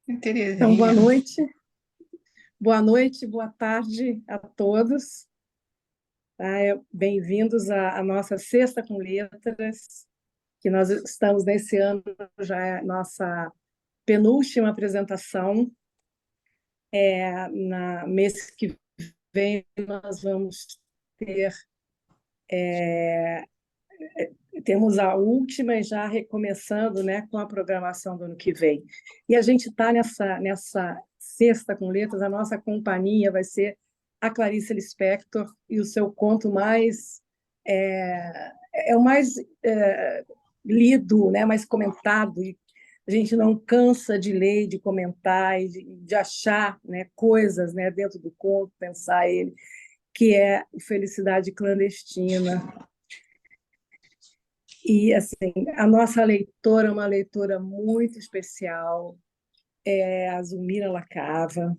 Então, boa noite, boa tarde a todos. Bem-vindos à nossa Sexta com Letras, que nós estamos nesse ano, já é a nossa penúltima apresentação. Na mês que vem nós vamos ter... temos a última e já recomeçando, né, com a programação do ano que vem. E a gente está nessa Sexta com Letras, a nossa companhia vai ser a Clarice Lispector, e o seu conto mais é o mais lido, né, mais comentado, e a gente não cansa de ler, de comentar, e de achar, né, coisas, né, dentro do conto, pensar ele, que é Felicidade Clandestina. E, assim, a nossa leitora é uma leitora muito especial, é a Zulmira Lacava,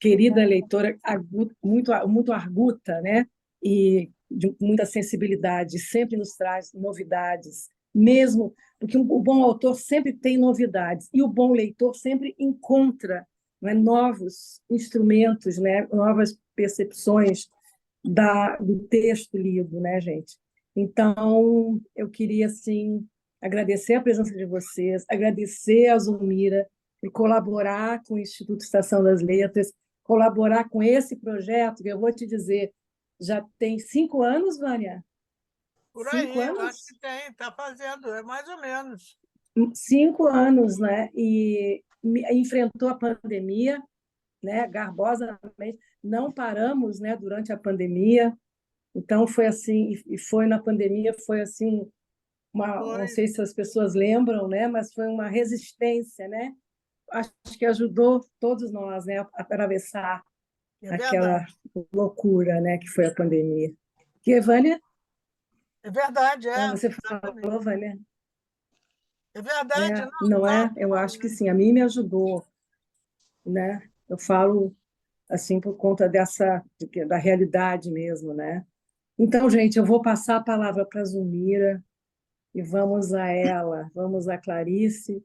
querida leitora, muito arguta, né? E de muita sensibilidade, sempre nos traz novidades, mesmo porque o bom autor sempre tem novidades, e o bom leitor sempre encontra, né, novos instrumentos, né, novas percepções do texto lido, né, gente? Então, eu queria, assim, agradecer a presença de vocês, agradecer a Zulmira por colaborar com o Instituto Estação das Letras, colaborar com esse projeto, que eu vou te dizer, já tem 5 anos, Vânia? Por aí, 5 anos? acho que tem, está fazendo, é mais ou menos. 5 anos, né? E enfrentou a pandemia, né? Garbosamente, não paramos, né? Durante a pandemia. Então foi assim, e foi na pandemia, foi assim, não sei se as pessoas lembram, né? Mas foi uma resistência, né? Acho que ajudou todos nós, né? A atravessar aquela loucura, né? Que foi a pandemia. Que, Vânia? É verdade, Você exatamente. falou, Vânia? É verdade, não é? Eu acho que sim. A mim me ajudou, né? Eu falo assim por conta da realidade mesmo, né? Então, gente, eu vou passar a palavra para a Zulmira e vamos a ela, vamos a Clarice,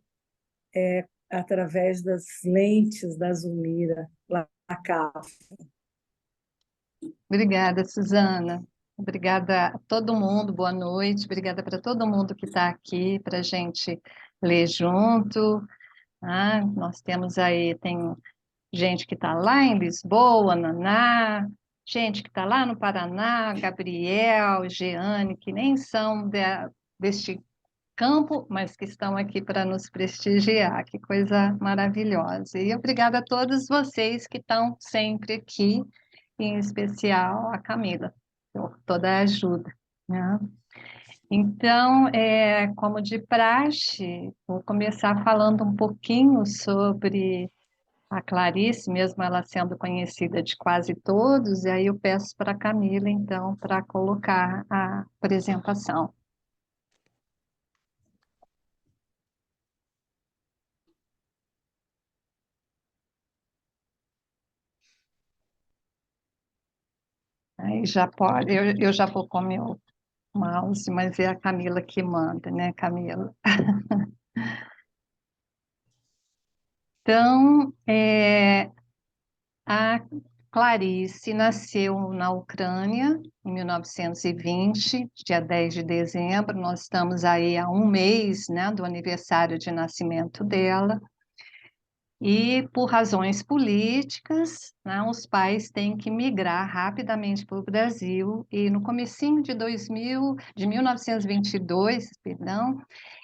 através das lentes da Zulmira Lacava. Obrigada, Suzana. Obrigada a todo mundo, boa noite. Obrigada para todo mundo que está aqui para a gente ler junto. Nós temos aí, tem gente que está lá em Lisboa, Naná, gente que está lá no Paraná, Gabriel, Jeane, que nem são deste campo, mas que estão aqui para nos prestigiar. Que coisa maravilhosa. E obrigada a todos vocês que estão sempre aqui, em especial a Camila, por toda a ajuda, né? Então, como de praxe, vou começar falando um pouquinho sobre a Clarice, mesmo ela sendo conhecida de quase todos, e aí eu peço para a Camila, então, para colocar a apresentação. Aí já pode, eu já vou com o meu mouse, mas é a Camila que manda, né, Camila? Então, a Clarice nasceu na Ucrânia em 1920, dia 10 de dezembro. Nós estamos aí há um mês, né, do aniversário de nascimento dela. E por razões políticas, né, os pais têm que migrar rapidamente para o Brasil. E no comecinho de 1922, perdão,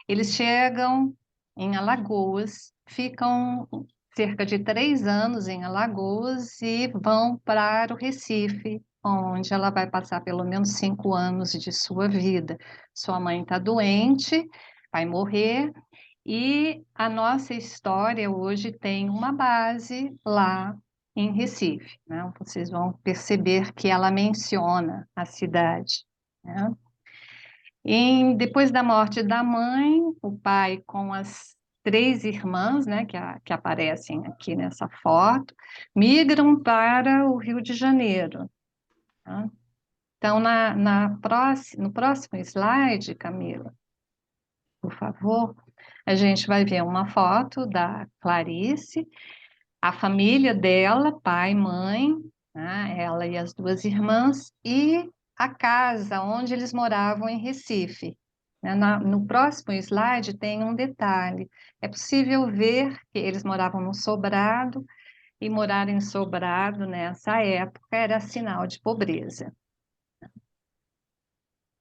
eles chegam em Alagoas, ficam cerca de 3 anos em Alagoas e vão para o Recife, onde ela vai passar pelo menos 5 anos de sua vida. Sua mãe está doente, vai morrer, e a nossa história hoje tem uma base lá em Recife, né? Vocês vão perceber que ela menciona a cidade, né? Depois da morte da mãe, o pai com as 3 irmãs, né, que aparecem aqui nessa foto, migram para o Rio de Janeiro, tá? Então, no próximo slide, Camila, por favor, a gente vai ver uma foto da Clarice, a família dela, pai, mãe, né, ela e as duas irmãs, e a casa onde eles moravam em Recife. Né, no próximo slide tem um detalhe. É possível ver que eles moravam no sobrado, e morar em sobrado nessa época era sinal de pobreza.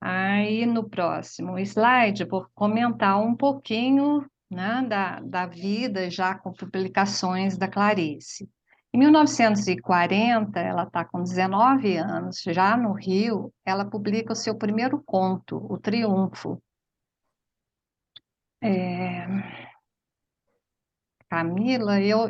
Aí no próximo slide, vou comentar um pouquinho, né, da vida já com publicações da Clarice. Em 1940, ela está com 19 anos, já no Rio, ela publica o seu primeiro conto, O Triunfo. Camila, eu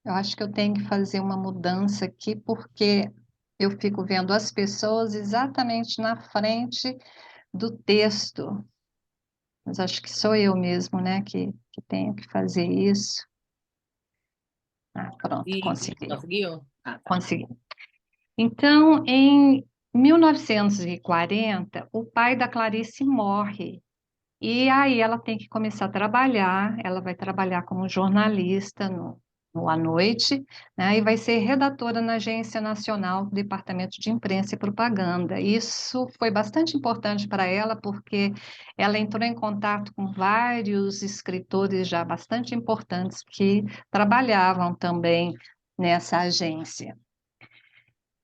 acho que eu tenho que fazer uma mudança aqui, porque eu fico vendo as pessoas exatamente na frente do texto. Mas acho que sou eu mesmo, né, que tenho que fazer isso. Ah, pronto, E consegui. conseguiu? Ah, tá. Consegui. Então, em 1940, o pai da Clarice morre. E aí ela tem que começar a trabalhar, ela vai trabalhar como jornalista no À Noite, né, e vai ser redatora na Agência Nacional do Departamento de Imprensa e Propaganda. Isso foi bastante importante para ela, porque ela entrou em contato com vários escritores já bastante importantes que trabalhavam também nessa agência.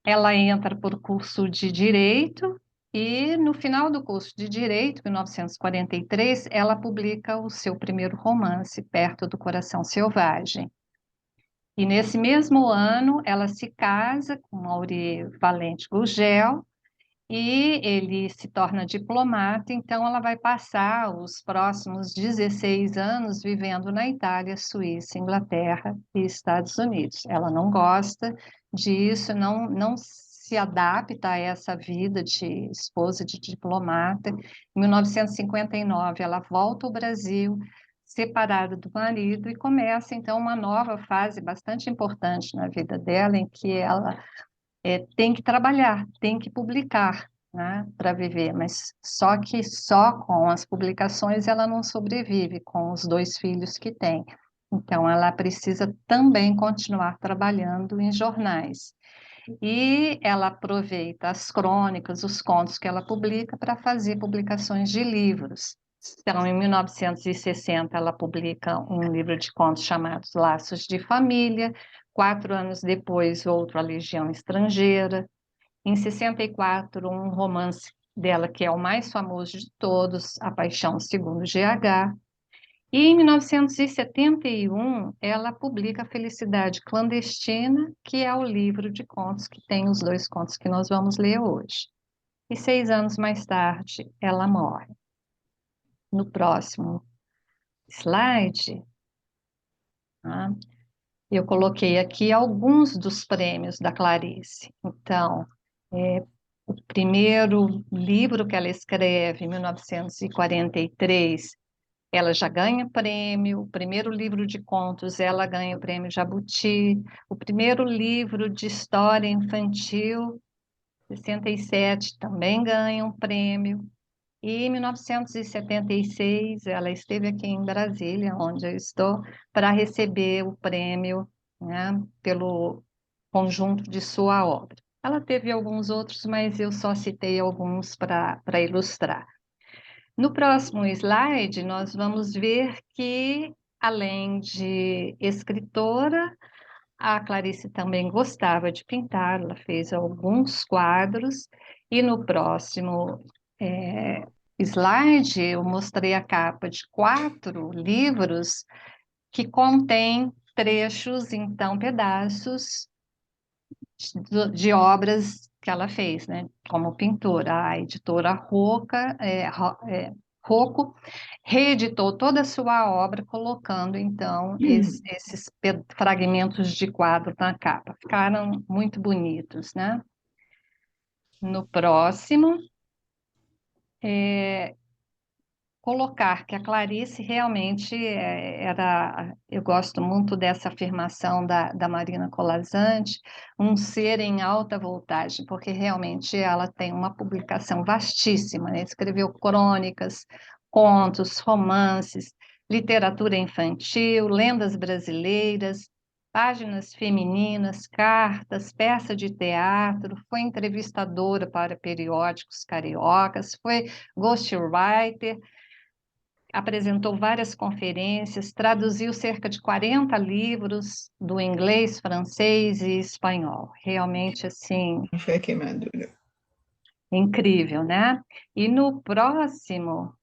Ela entra por curso de Direito e, no final do curso de Direito, em 1943, ela publica o seu primeiro romance, Perto do Coração Selvagem. E, nesse mesmo ano, ela se casa com Aurí Valente Gurgel e ele se torna diplomata, então ela vai passar os próximos 16 anos vivendo na Itália, Suíça, Inglaterra e Estados Unidos. Ela não gosta disso, não se adapta a essa vida de esposa de diplomata. Em 1959, ela volta ao Brasil, separada do marido, e começa então uma nova fase bastante importante na vida dela, em que ela tem que trabalhar, tem que publicar, né, para viver, mas só que só com as publicações ela não sobrevive, com os 2 filhos que tem. Então, ela precisa também continuar trabalhando em jornais. E ela aproveita as crônicas, os contos que ela publica para fazer publicações de livros. Então, em 1960, ela publica um livro de contos chamado Laços de Família. 4 anos depois, outro, A Legião Estrangeira. Em 64, um romance dela que é o mais famoso de todos, A Paixão Segundo GH. E em 1971, ela publica Felicidade Clandestina, que é o livro de contos que tem os 2 contos que nós vamos ler hoje. E 6 anos mais tarde, ela morre. No próximo slide, tá? Eu coloquei aqui alguns dos prêmios da Clarice. Então, o primeiro livro que ela escreve, em 1943, ela já ganha prêmio. O primeiro livro de contos, ela ganha o prêmio Jabuti. O primeiro livro de história infantil, 67, também ganha um prêmio. E em 1976, ela esteve aqui em Brasília, onde eu estou, para receber o prêmio, né, pelo conjunto de sua obra. Ela teve alguns outros, mas eu só citei alguns para ilustrar. No próximo slide, nós vamos ver que, além de escritora, a Clarice também gostava de pintar, ela fez alguns quadros, e no próximo slide eu mostrei a capa de 4 livros que contém trechos, então, pedaços de obras que ela fez, né, como pintora. A editora Rocco reeditou toda a sua obra, colocando, então, esses fragmentos de quadro na capa. Ficaram muito bonitos, né? No próximo, colocar que a Clarice realmente era, eu gosto muito dessa afirmação da Marina Colasanti, um ser em alta voltagem, porque realmente ela tem uma publicação vastíssima, né? Escreveu crônicas, contos, romances, literatura infantil, lendas brasileiras, páginas femininas, cartas, peça de teatro, foi entrevistadora para periódicos cariocas, foi ghostwriter, apresentou várias conferências, traduziu cerca de 40 livros do inglês, francês e espanhol. Realmente, assim, Fé queimadura. incrível, né? E no próximo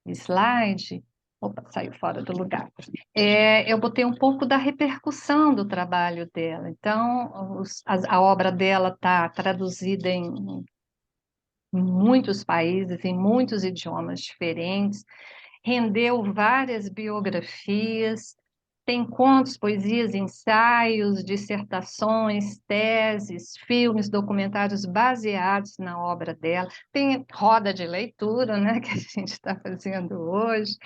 slide, opa, saiu fora do lugar. Eu botei um pouco da repercussão do trabalho dela. Então, a obra dela está traduzida em muitos países, em muitos idiomas diferentes, rendeu várias biografias, tem contos, poesias, ensaios, dissertações, teses, filmes, documentários baseados na obra dela, tem roda de leitura, né, que a gente está fazendo hoje,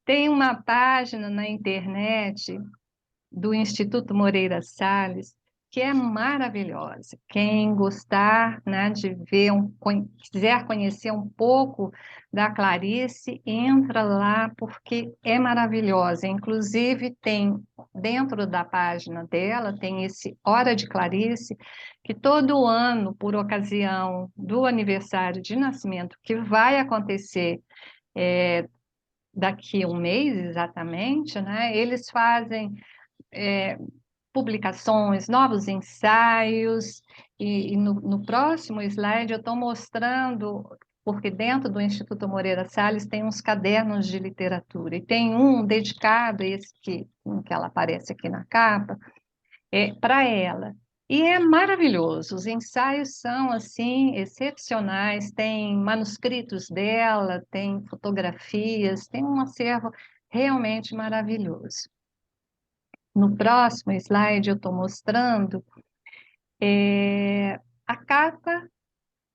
tem uma página na internet do Instituto Moreira Salles, que é maravilhosa. Quem gostar, né, de ver, quiser conhecer um pouco da Clarice, entra lá, porque é maravilhosa. Inclusive, tem, dentro da página dela, tem esse Hora de Clarice, que todo ano, por ocasião do aniversário de nascimento, que vai acontecer daqui a um mês, exatamente, né, eles fazem publicações, novos ensaios, e no próximo slide eu estou mostrando, porque dentro do Instituto Moreira Salles tem uns cadernos de literatura, e tem um dedicado, esse que ela aparece aqui na capa, para ela. E é maravilhoso, os ensaios são, assim, excepcionais, tem manuscritos dela, tem fotografias, tem um acervo realmente maravilhoso. No próximo slide, eu estou mostrando a capa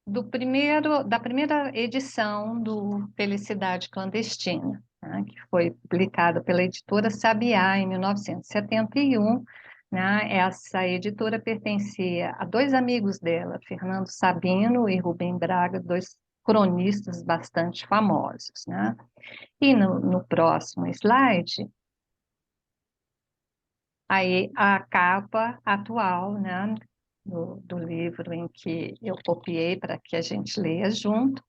da primeira edição do Felicidade Clandestina, né, que foi publicada pela editora Sabiá em 1971. Né, essa editora pertencia a dois amigos dela, Fernando Sabino e Rubem Braga, dois cronistas bastante famosos. Né? E no próximo slide, aí a capa atual, né, do livro em que eu copiei para que a gente leia junto.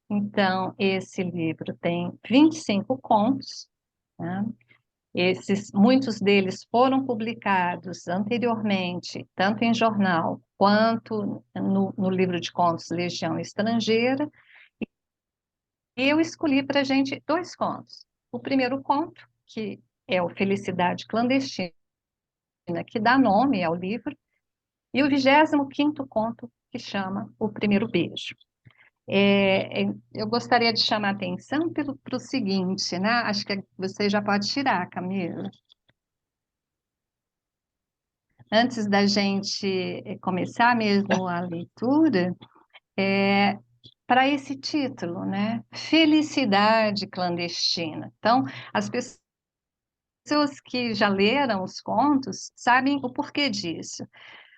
Então, esse livro tem 25 contos, né? Muitos deles foram publicados anteriormente, tanto em jornal quanto no livro de contos Legião Estrangeira. E eu escolhi para a gente dois contos. O primeiro conto, que é o Felicidade Clandestina, que dá nome ao livro, e o 25º conto, que chama O Primeiro Beijo. Eu gostaria de chamar a atenção para o seguinte, né? Acho que você já pode tirar, Camila. Antes da gente começar mesmo a leitura, para esse título, né? Felicidade Clandestina. Então, as pessoas que já leram os contos sabem o porquê disso.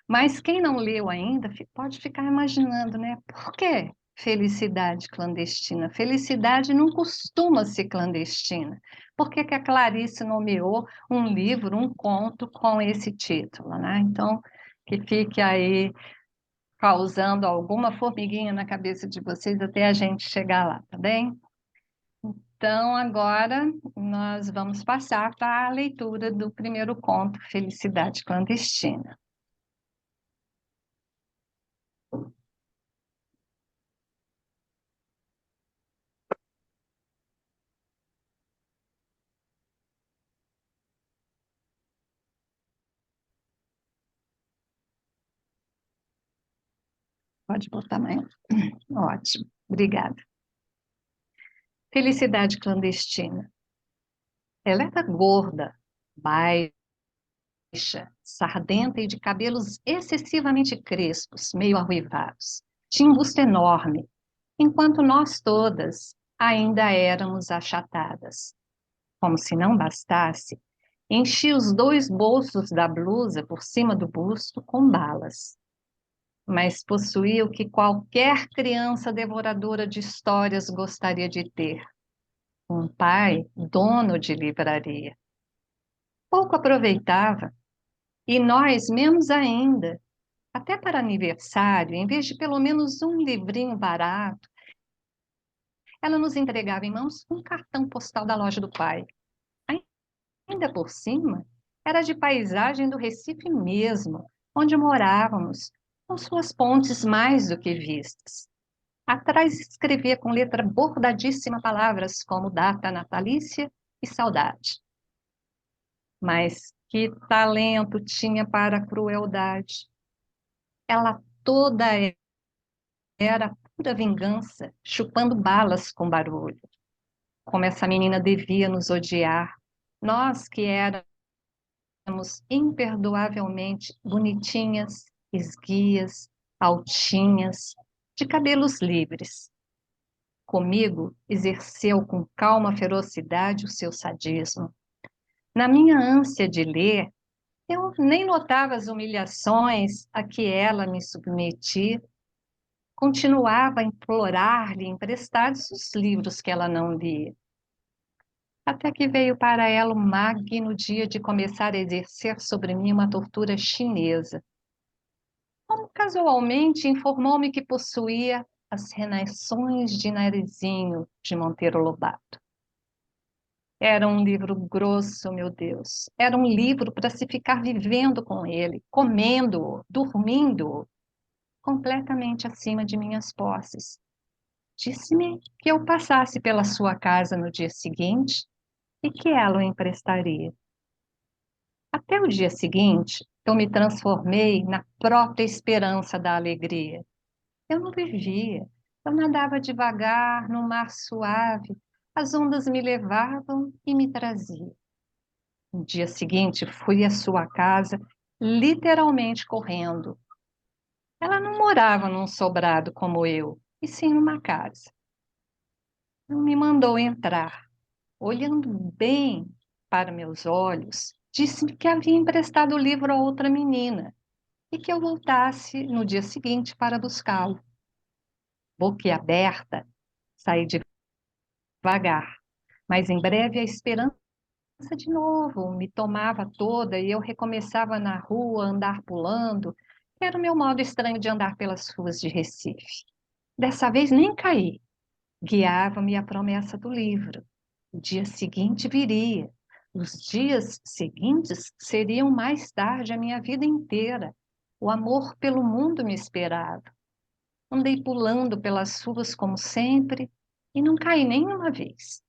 Mas quem não leu ainda pode ficar imaginando, né? Por que felicidade clandestina? Felicidade não costuma ser clandestina. Por que que a Clarice nomeou um livro, um conto com esse título, né? Então, que fique aí causando alguma formiguinha na cabeça de vocês até a gente chegar lá, tá bem? Então, agora nós vamos passar para a leitura do primeiro conto, Felicidade Clandestina. Pode botar mais. Ótimo, obrigada. Felicidade Clandestina. Ela era gorda, baixa, sardenta e de cabelos excessivamente crespos, meio arruivados. Tinha um busto enorme, enquanto nós todas ainda éramos achatadas. Como se não bastasse, enchi os 2 bolsos da blusa por cima do busto com balas. Mas possuía o que qualquer criança devoradora de histórias gostaria de ter: um pai dono de livraria. Pouco aproveitava, e nós menos ainda. Até para aniversário, em vez de pelo menos um livrinho barato, ela nos entregava em mãos um cartão postal da loja do pai. Ainda por cima, era de paisagem do Recife mesmo, onde morávamos, com suas pontes mais do que vistas. Atrás escrevia com letra bordadíssima palavras como data natalícia e saudade. Mas que talento tinha para a crueldade! Ela toda era pura vingança, chupando balas com barulho. Como essa menina devia nos odiar, nós que éramos imperdoavelmente bonitinhas, esguias, altinhas, de cabelos livres. Comigo, exerceu com calma ferocidade o seu sadismo. Na minha ânsia de ler, eu nem notava as humilhações a que ela me submetia. Continuava a implorar-lhe emprestados os livros que ela não lia. Até que veio para ela o magno dia de começar a exercer sobre mim uma tortura chinesa. Como casualmente informou-me que possuía As Renações de Narizinho, de Monteiro Lobato. Era um livro grosso, meu Deus. Era um livro para se ficar vivendo com ele, comendo-o, dormindo-o, completamente acima de minhas posses. Disse-me que eu passasse pela sua casa no dia seguinte e que ela o emprestaria. Até o dia seguinte, eu me transformei na própria esperança da alegria. Eu não vivia, eu nadava devagar no mar suave, as ondas me levavam e me traziam. No dia seguinte, fui à sua casa, literalmente correndo. Ela não morava num sobrado como eu, e sim numa casa. Não me mandou entrar. Olhando bem para meus olhos, disse-me que havia emprestado o livro a outra menina e que eu voltasse no dia seguinte para buscá-lo. Boquiaberta, saí devagar, mas em breve a esperança de novo me tomava toda e eu recomeçava na rua a andar pulando, que era o meu modo estranho de andar pelas ruas de Recife. Dessa vez nem caí. Guiava-me a promessa do livro. O dia seguinte viria. Os dias seguintes seriam mais tarde a minha vida inteira. O amor pelo mundo me esperava. Andei pulando pelas ruas como sempre e não caí nenhuma vez.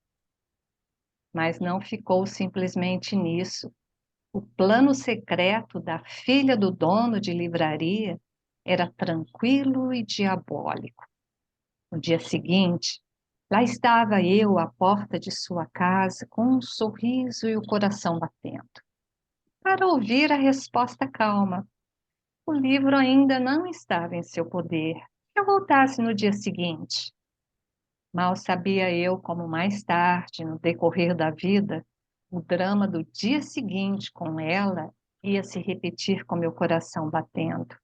Mas não ficou simplesmente nisso. O plano secreto da filha do dono de livraria era tranquilo e diabólico. No dia seguinte, lá estava eu à porta de sua casa, com um sorriso e o coração batendo, para ouvir a resposta calma. O livro ainda não estava em seu poder. Que eu voltasse no dia seguinte. Mal sabia eu como mais tarde, no decorrer da vida, o drama do dia seguinte com ela ia se repetir com meu coração batendo.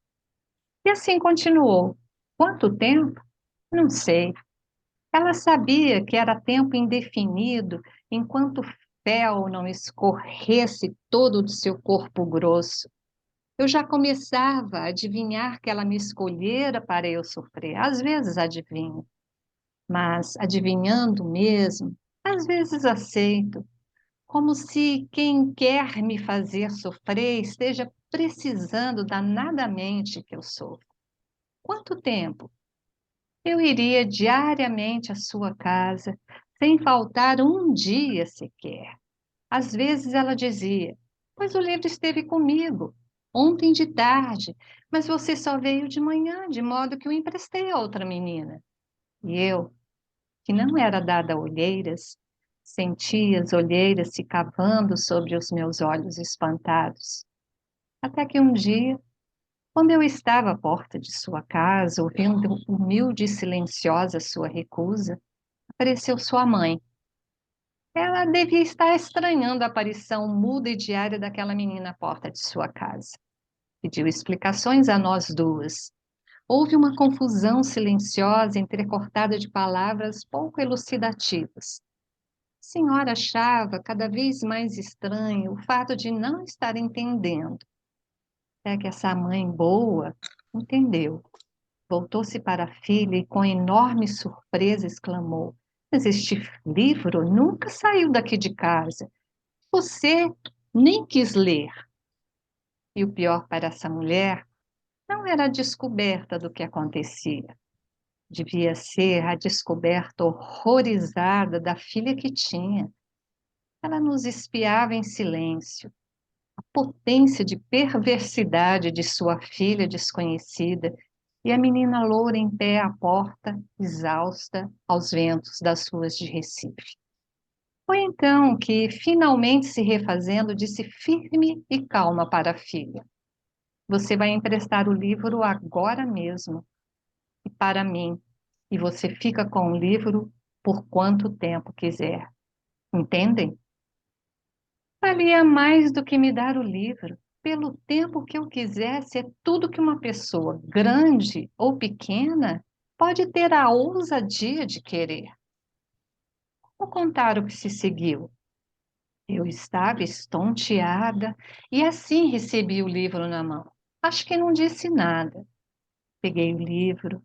E assim continuou. Quanto tempo? Não sei. Ela sabia que era tempo indefinido, enquanto o fel não escorresse todo do seu corpo grosso. Eu já começava a adivinhar que ela me escolhera para eu sofrer. Às vezes adivinho, mas adivinhando mesmo, às vezes aceito, como se quem quer me fazer sofrer esteja precisando danadamente que eu sofra. Quanto tempo? Eu iria diariamente à sua casa, sem faltar um dia sequer. Às vezes ela dizia: pois o livro esteve comigo, ontem de tarde, mas você só veio de manhã, de modo que o emprestei a outra menina. E eu, que não era dada a olheiras, sentia as olheiras se cavando sobre os meus olhos espantados. Até que um dia, quando eu estava à porta de sua casa, ouvindo humilde e silenciosa sua recusa, apareceu sua mãe. Ela devia estar estranhando a aparição muda e diária daquela menina à porta de sua casa. Pediu explicações a nós duas. Houve uma confusão silenciosa, entrecortada de palavras pouco elucidativas. A senhora achava cada vez mais estranho o fato de não estar entendendo. Até que essa mãe boa entendeu. Voltou-se para a filha e, com enorme surpresa, exclamou: Mas este livro nunca saiu daqui de casa. Você nem quis ler. E o pior para essa mulher não era a descoberta do que acontecia. Devia ser a descoberta horrorizada da filha que tinha. Ela nos espiava em silêncio. A potência de perversidade de sua filha desconhecida e a menina loura em pé à porta, exausta aos ventos das ruas de Recife. Foi então que, finalmente se refazendo, disse firme e calma para a filha: Você vai emprestar o livro agora mesmo, e para mim, e você fica com o livro por quanto tempo quiser. Entendem? Valia mais do que me dar o livro. Pelo tempo que eu quisesse, é tudo que uma pessoa, grande ou pequena, pode ter a ousadia de querer. Vou contar o que se seguiu. Eu estava estonteada e assim recebi o livro na mão. Acho que não disse nada. Peguei o livro.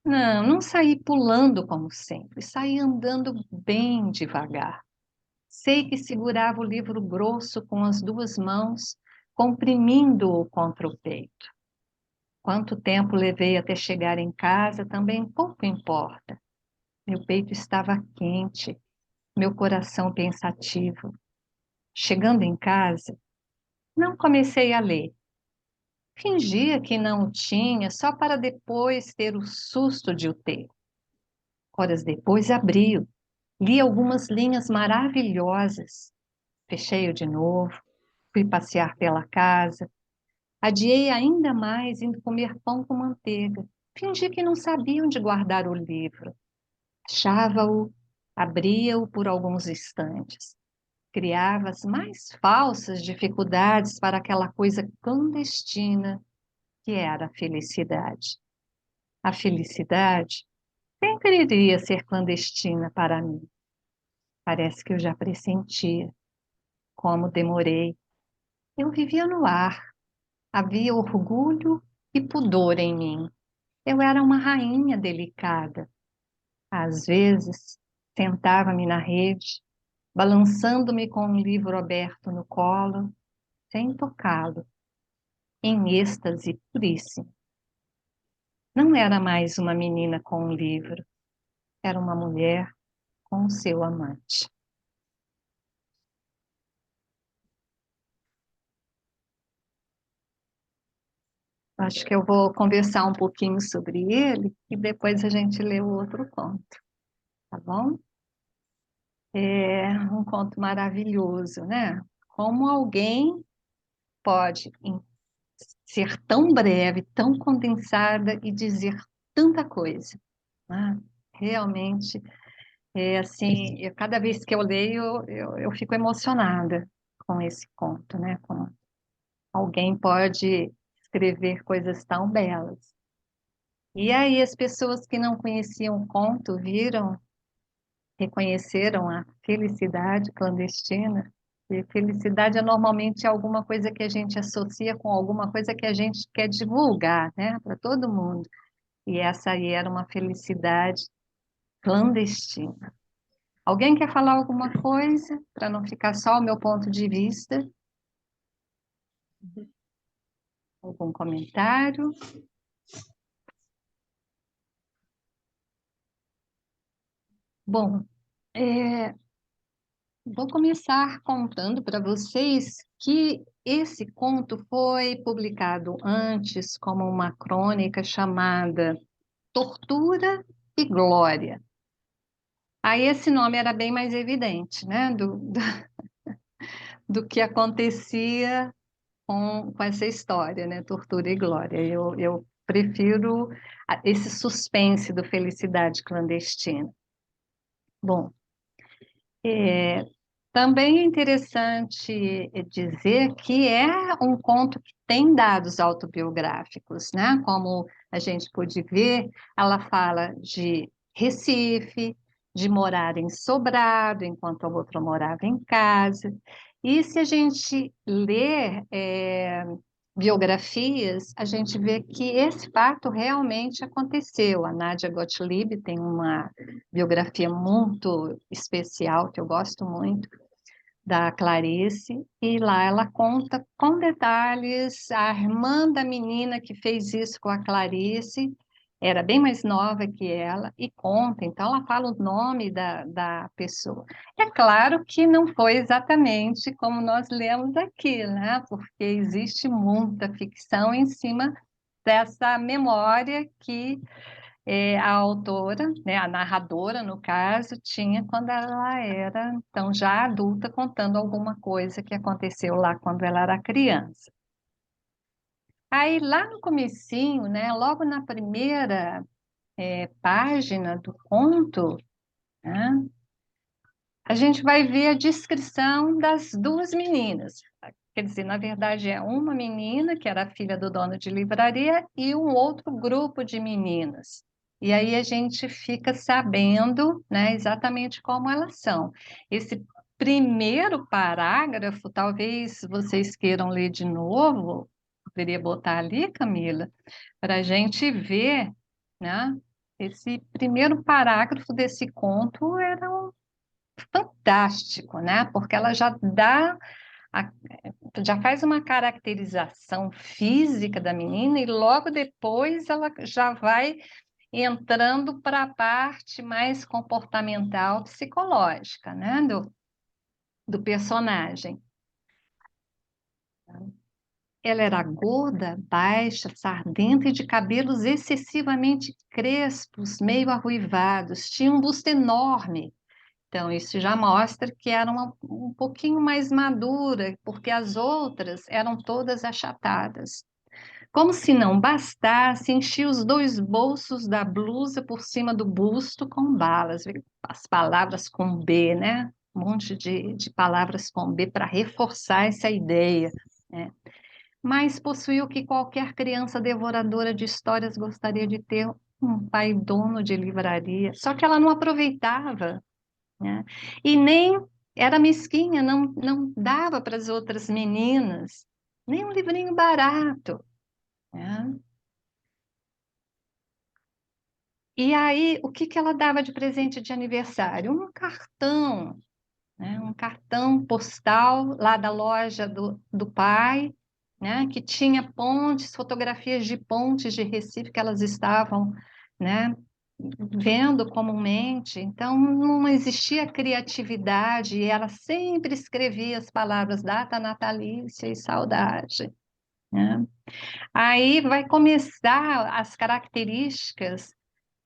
Não saí pulando como sempre, saí andando bem devagar. Sei que segurava o livro grosso com as duas mãos, comprimindo-o contra o peito. Quanto tempo levei até chegar em casa também pouco importa. Meu peito estava quente, meu coração pensativo. Chegando em casa, não comecei a ler. Fingia que não o tinha só para depois ter o susto de o ter. Horas depois abri-o, li algumas linhas maravilhosas. Fechei-o de novo, fui passear pela casa. Adiei ainda mais indo comer pão com manteiga. Fingi que não sabia onde guardar o livro. Achava-o, abria-o por alguns instantes. Criava as mais falsas dificuldades para aquela coisa clandestina que era a felicidade. A felicidade sempre iria ser clandestina para mim. Parece que eu já pressentia. Como demorei. Eu vivia no ar. Havia orgulho e pudor em mim. Eu era uma rainha delicada. Às vezes, sentava-me na rede, balançando-me com um livro aberto no colo, sem tocá-lo, em êxtase puríssimo. Não era mais uma menina com um livro, era uma mulher com o seu amante. Acho que eu vou conversar um pouquinho sobre ele e depois a gente lê o outro conto, tá bom? É um conto maravilhoso, né? Como alguém pode ser tão breve, tão condensada e dizer tanta coisa, né? Realmente, é assim, cada vez que eu leio, eu fico emocionada com esse conto, né? Com alguém pode escrever coisas tão belas. E aí as pessoas que não conheciam o conto viram, reconheceram a felicidade clandestina. E felicidade é normalmente alguma coisa que a gente associa com alguma coisa que a gente quer divulgar, né, para todo mundo. E essa aí era uma felicidade clandestina. Alguém quer falar alguma coisa para não ficar só o meu ponto de vista? Algum comentário? Bom, é, vou começar contando para vocês que esse conto foi publicado antes como uma crônica chamada Tortura e Glória. Aí esse nome era bem mais evidente, né, do que acontecia com essa história, né, Tortura e Glória. Eu prefiro esse suspense do Felicidade Clandestina. Bom, também é interessante dizer que é um conto que tem dados autobiográficos, né? Como a gente pôde ver, ela fala de Recife, de morar em Sobrado, enquanto a outra morava em casa. E se a gente ler biografias, a gente vê que esse fato realmente aconteceu. A Nádia Gottlieb tem uma biografia muito especial, que eu gosto muito, da Clarice, e lá ela conta com detalhes a irmã da menina que fez isso com a Clarice, era bem mais nova que ela, e conta, então ela fala o nome da pessoa. É claro que não foi exatamente como nós lemos aqui, né? Porque existe muita ficção em cima dessa memória que a autora, né, a narradora, no caso, tinha quando ela era, então, já adulta, contando alguma coisa que aconteceu lá quando ela era criança. Aí, lá no comecinho, né, logo na primeira página do conto, né, a gente vai ver a descrição das duas meninas. Quer dizer, na verdade, é uma menina, que era a filha do dono de livraria, e um outro grupo de meninas. E aí a gente fica sabendo, né, exatamente como elas são. Esse primeiro parágrafo, talvez vocês queiram ler de novo, poderia botar ali, Camila, para a gente ver, né? Esse primeiro parágrafo desse conto era fantástico, né? Porque ela já dá, a- já faz uma caracterização física da menina e logo depois ela já vai entrando para a parte mais comportamental, psicológica, né? Do personagem. Ela era gorda, baixa, sardenta e de cabelos excessivamente crespos, meio arruivados. Tinha um busto enorme. Então, isso já mostra que era um pouquinho mais madura, porque as outras eram todas achatadas. Como se não bastasse, enchia os dois bolsos da blusa por cima do busto com balas. As palavras com B, né? Um monte de palavras com B para reforçar essa ideia, né? Mas possuía o que qualquer criança devoradora de histórias gostaria de ter, um pai dono de livraria. Só que ela não aproveitava, né? E nem era mesquinha, não dava para as outras meninas, nem um livrinho barato, né? E aí, o que que ela dava de presente de aniversário? Um cartão, né? Um cartão postal lá da loja do pai, né? Que tinha pontes, fotografias de pontes de Recife que elas estavam, né, vendo comumente. Então, não existia criatividade, e ela sempre escrevia as palavras data natalícia e saudade, né? Aí vai começar as características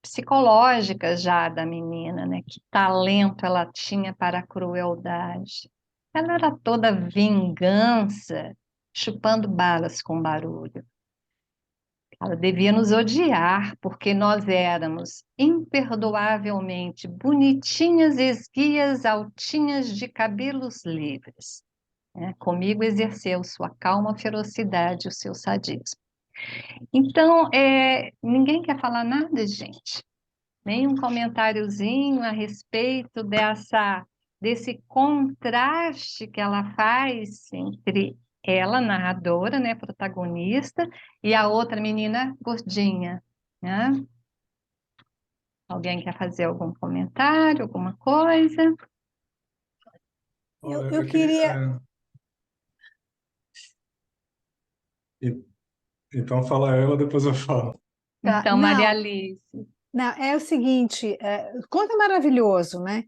psicológicas já da menina, né? Que talento ela tinha para a crueldade. Ela era toda vingança, chupando balas com barulho. Ela devia nos odiar, porque nós éramos imperdoavelmente bonitinhas, esguias, altinhas, de cabelos livres, né? Comigo exerceu sua calma ferocidade, o seu sadismo. Então, ninguém quer falar nada, gente? Nenhum comentáriozinho a respeito desse contraste que ela faz entre ela, narradora, né, protagonista, e a outra menina gordinha, né? Alguém quer fazer algum comentário, alguma coisa? Olha, Eu queria. Então fala ela, depois eu falo. Tá, Então, Maria não, Alice. não, é o seguinte, o conto é maravilhoso, né?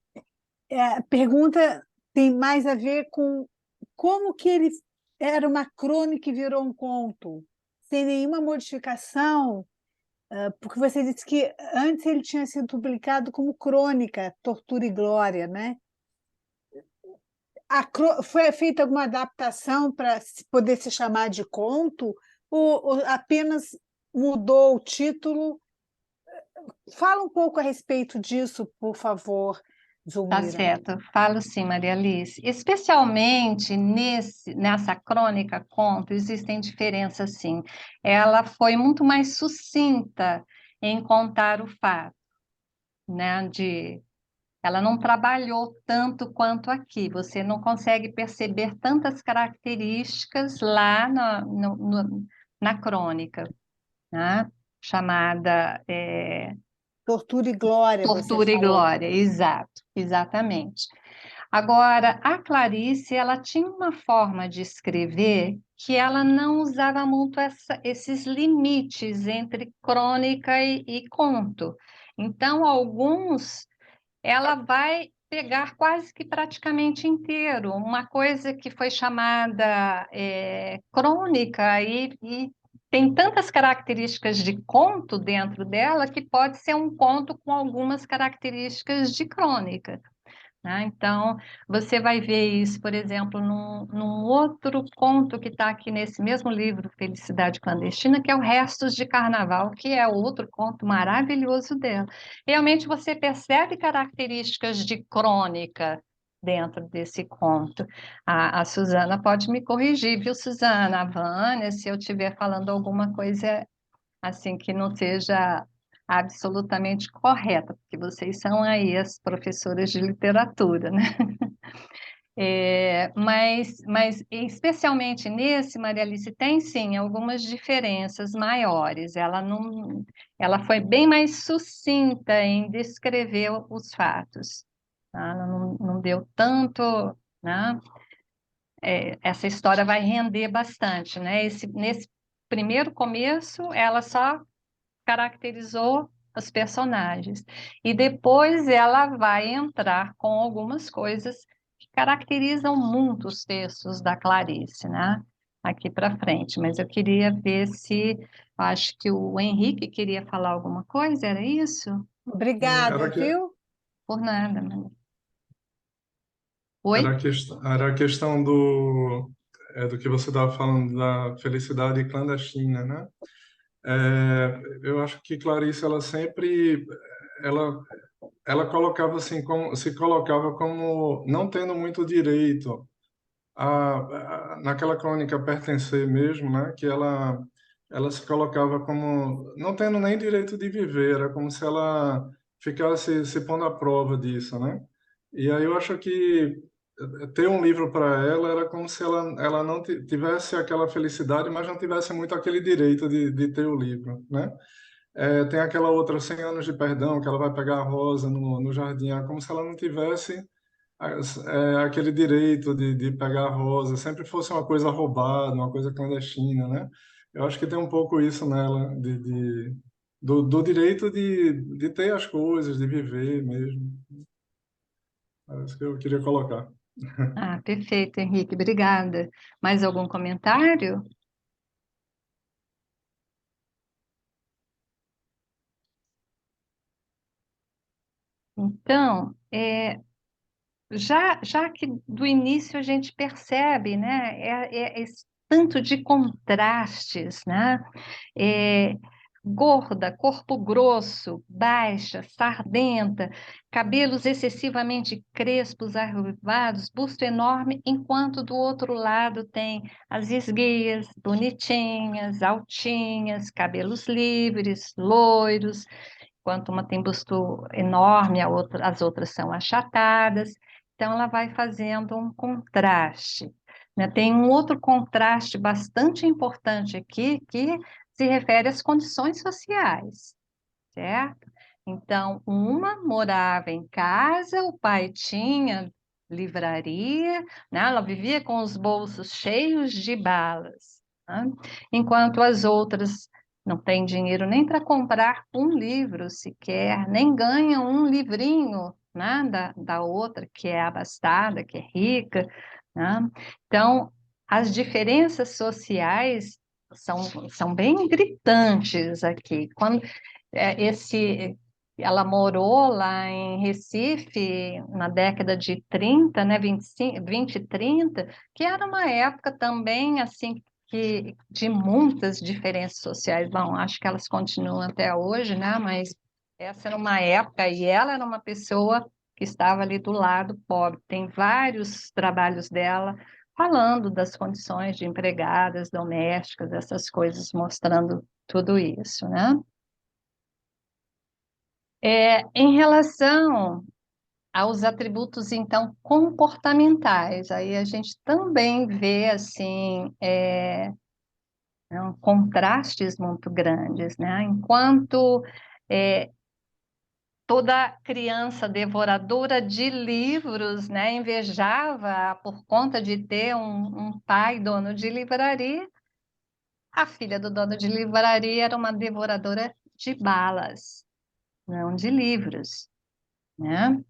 A pergunta tem mais a ver com como que ele era uma crônica e virou um conto, sem nenhuma modificação, porque você disse que antes ele tinha sido publicado como crônica, Tortura e Glória, né? Foi feita alguma adaptação para poder se chamar de conto, ou apenas mudou o título? Fala um pouco a respeito disso, por favor. Tá Zulmira? certo, falo sim, Maria Alice. Especialmente nessa crônica conto, existem diferenças sim. Ela foi muito mais sucinta em contar o fato, né? Ela não trabalhou tanto quanto aqui. Você não consegue perceber tantas características lá na crônica, né? Chamada Tortura e Glória, você Tortura e falou. Glória, exato, exatamente. Agora, a Clarice, ela tinha uma forma de escrever que ela não usava muito esses limites entre crônica e conto. Então, alguns ela vai pegar quase que praticamente inteiro, uma coisa que foi chamada crônica e tem tantas características de conto dentro dela que pode ser um conto com algumas características de crônica, né? Então, você vai ver isso, por exemplo, num outro conto que está aqui nesse mesmo livro, Felicidade Clandestina, que é o Restos de Carnaval, que é outro conto maravilhoso dela. Realmente você percebe características de crônica dentro desse conto. A Suzana pode me corrigir, viu, Suzana? A Vânia, se eu estiver falando alguma coisa assim que não seja absolutamente correta, porque vocês são aí as professoras de literatura, né? Mas especialmente nesse, Maria Alice, tem sim algumas diferenças maiores. Ela foi bem mais sucinta em descrever os fatos, tá? Ela não deu tanto, né? Essa história vai render bastante, né? Nesse primeiro começo, ela só caracterizou os personagens. E depois ela vai entrar com algumas coisas que caracterizam muito os textos da Clarice, né? Aqui para frente. Mas eu queria ver se. Acho que o Henrique queria falar alguma coisa, era isso? Obrigada, Era, que, viu? Por nada, Maria. Oi? era a questão do que você estava falando da felicidade clandestina, né? Eu acho que Clarice, ela sempre, ela, ela colocava assim, se colocava como não tendo muito direito naquela crônica Pertencer mesmo, né? Que ela se colocava como não tendo nem direito de viver, era como se ela ficasse se pondo à prova disso, né? E aí eu acho que ter um livro para ela era como se ela não tivesse aquela felicidade, mas não tivesse muito aquele direito de ter o livro, né? Tem aquela outra 100 anos de perdão, que ela vai pegar a rosa no jardim, é como se ela não tivesse aquele direito de pegar a rosa, sempre fosse uma coisa roubada, uma coisa clandestina, né? Eu acho que tem um pouco isso nela, do direito de ter as coisas, de viver mesmo. É isso que eu queria colocar. Ah, perfeito, Henrique, obrigada. Mais algum comentário? Então, já que do início a gente percebe, né, esse tanto de contrastes, né? É, gorda, corpo grosso, baixa, sardenta, cabelos excessivamente crespos, arruivados, busto enorme, enquanto do outro lado tem as esguias, bonitinhas, altinhas, cabelos livres, loiros, enquanto uma tem busto enorme, as outras são achatadas. Então, ela vai fazendo um contraste, né? Tem um outro contraste bastante importante aqui, que se refere às condições sociais, certo? Então, uma morava em casa, o pai tinha livraria, né? Ela vivia com os bolsos cheios de balas, né? Enquanto as outras não têm dinheiro nem para comprar um livro sequer, nem ganham um livrinho, né? Da outra, que é abastada, que é rica, né? Então, as diferenças sociais são bem gritantes aqui. Quando ela morou lá em Recife na década de 30, né, 20 e 30, que era uma época também assim de muitas diferenças sociais. Bom, acho que elas continuam até hoje, né, mas essa era uma época e ela era uma pessoa que estava ali do lado pobre. Tem vários trabalhos dela falando das condições de empregadas domésticas, essas coisas, mostrando tudo isso, né? Em relação aos atributos, então, comportamentais, aí a gente também vê, assim, contrastes muito grandes, né? Enquanto toda criança devoradora de livros, né, invejava por conta de ter um pai dono de livraria, a filha do dono de livraria era uma devoradora de balas, não de livros, né?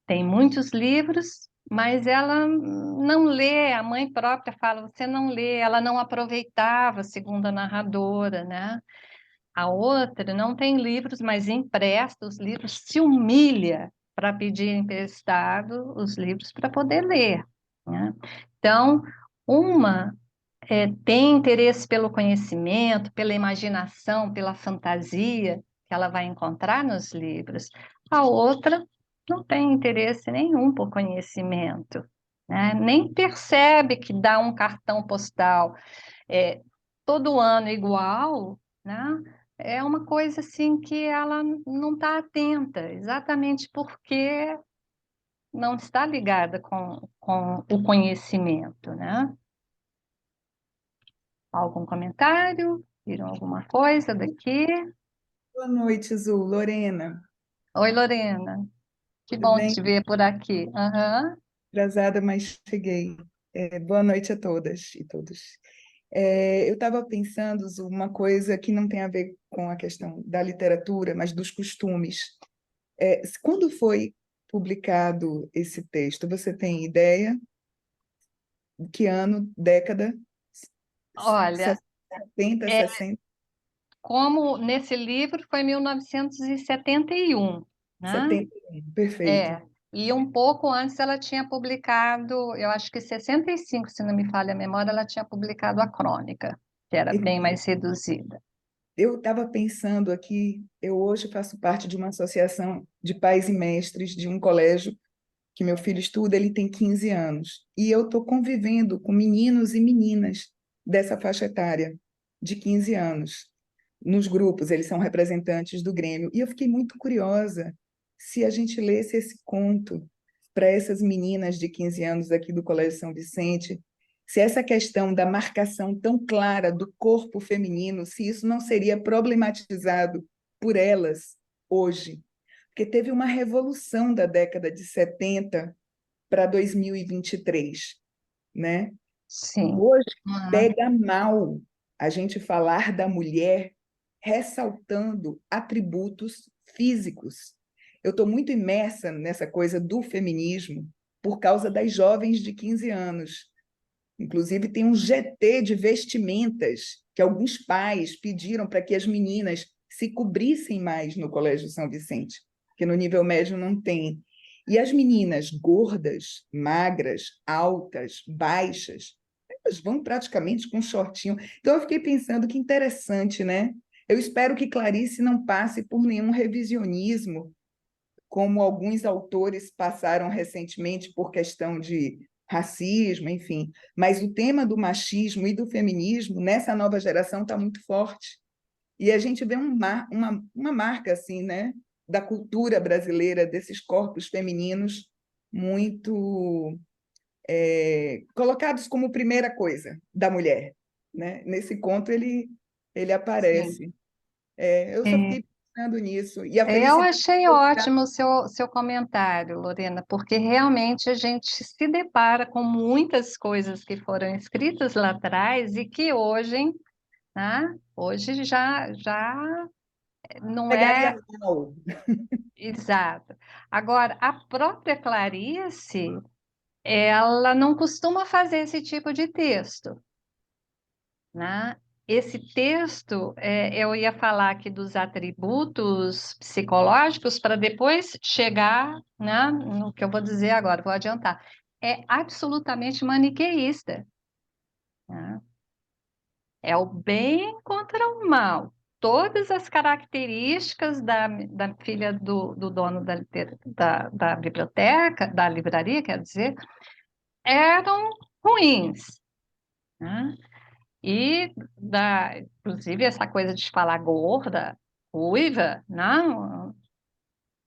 Tem muitos livros, mas ela não lê, a mãe própria fala, você não lê, ela não aproveitava, segundo a narradora, né? A outra não tem livros, mas empresta os livros, se humilha para pedir emprestado os livros para poder ler, né? Então, uma tem interesse pelo conhecimento, pela imaginação, pela fantasia que ela vai encontrar nos livros. A outra não tem interesse nenhum por conhecimento, né? Nem percebe que dá um cartão postal todo ano igual, né? É uma coisa assim que ela não está atenta, exatamente porque não está ligada com o conhecimento, né? Algum comentário? Viram alguma coisa daqui? Boa noite, Zu. Lorena, Oi, Lorena. Que tudo bom bem? te ver por aqui. Aham. Atrasada, mas cheguei. Boa noite a todas e todos. Eu estava pensando, Zu, uma coisa que não tem a ver com a questão da literatura, mas dos costumes. Quando foi publicado esse texto? Você tem ideia? Que ano, década? Olha, 70, é, 60, como nesse livro foi 1971, né? 71. Perfeito. É, e um pouco antes ela tinha publicado, eu acho que 65, se não me falha a memória, ela tinha publicado a Crônica, que era bem mais reduzida. Eu estava pensando aqui, eu hoje faço parte de uma associação de pais e mestres de um colégio que meu filho estuda, ele tem 15 anos. E eu estou convivendo com meninos e meninas dessa faixa etária, de 15 anos, nos grupos, eles são representantes do Grêmio. E eu fiquei muito curiosa se a gente lesse esse conto para essas meninas de 15 anos aqui do Colégio São Vicente, se essa questão da marcação tão clara do corpo feminino, se isso não seria problematizado por elas hoje. Porque teve uma revolução da década de 70 para 2023, né? Sim. Hoje Uhum. pega mal a gente falar da mulher ressaltando atributos físicos. Eu estou muito imersa nessa coisa do feminismo por causa das jovens de 15 anos. Inclusive, tem um GT de vestimentas que alguns pais pediram para que as meninas se cobrissem mais no Colégio São Vicente, que no nível médio não tem. E as meninas gordas, magras, altas, baixas, elas vão praticamente com um shortinho. Então, eu fiquei pensando que interessante, né? Eu espero que Clarice não passe por nenhum revisionismo, como alguns autores passaram recentemente por questão de racismo, enfim. Mas o tema do machismo e do feminismo nessa nova geração está muito forte. E a gente vê uma marca assim, né, da cultura brasileira, desses corpos femininos muito colocados como primeira coisa da mulher. Né? Nesse conto ele Sim. aparece. Eu só É. fiquei pensando nisso. E a Eu felicidade. achei ótimo o seu comentário, Lorena, porque realmente a gente se depara com muitas coisas que foram escritas lá atrás e que hoje, né, hoje já não Pegaria é mal. exato. Agora, a própria Clarice, ela não costuma fazer esse tipo de texto, né? Esse texto, eu ia falar aqui dos atributos psicológicos para depois chegar, né, no que eu vou dizer agora, vou adiantar. É absolutamente maniqueísta, né? É o bem contra o mal. todas as características da filha do dono da biblioteca, da livraria, quer dizer, eram ruins, né? E, inclusive, essa coisa de falar gorda, ruiva, não,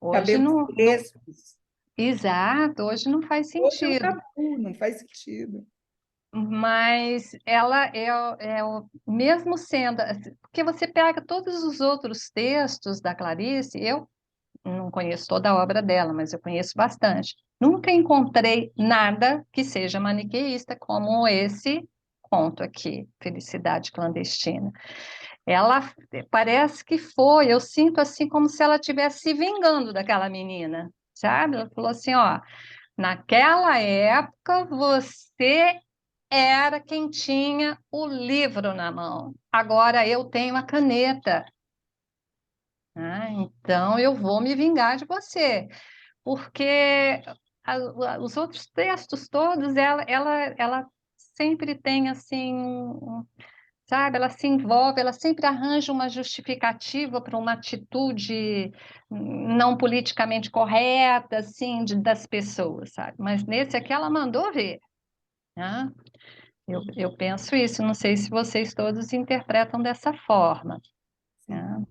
hoje Cabelos não, crespos. exato, hoje não faz Hoje é um sentido. tabu, não faz sentido. Mas ela mesmo sendo, porque você pega todos os outros textos da Clarice, eu não conheço toda a obra dela, mas eu conheço bastante. Nunca encontrei nada que seja maniqueísta como esse conto aqui, Felicidade Clandestina. Ela parece que foi, eu sinto assim como se ela estivesse se vingando daquela menina, sabe? Ela falou assim, ó, naquela época você era quem tinha o livro na mão. Agora eu tenho a caneta. Então eu vou me vingar de você. Porque os outros textos todos, ela sempre tem assim, sabe? Ela se envolve, ela sempre arranja uma justificativa para uma atitude não politicamente correta, assim, das pessoas, sabe? Mas nesse aqui ela mandou ver, né? Eu penso isso, não sei se vocês todos interpretam dessa forma, né?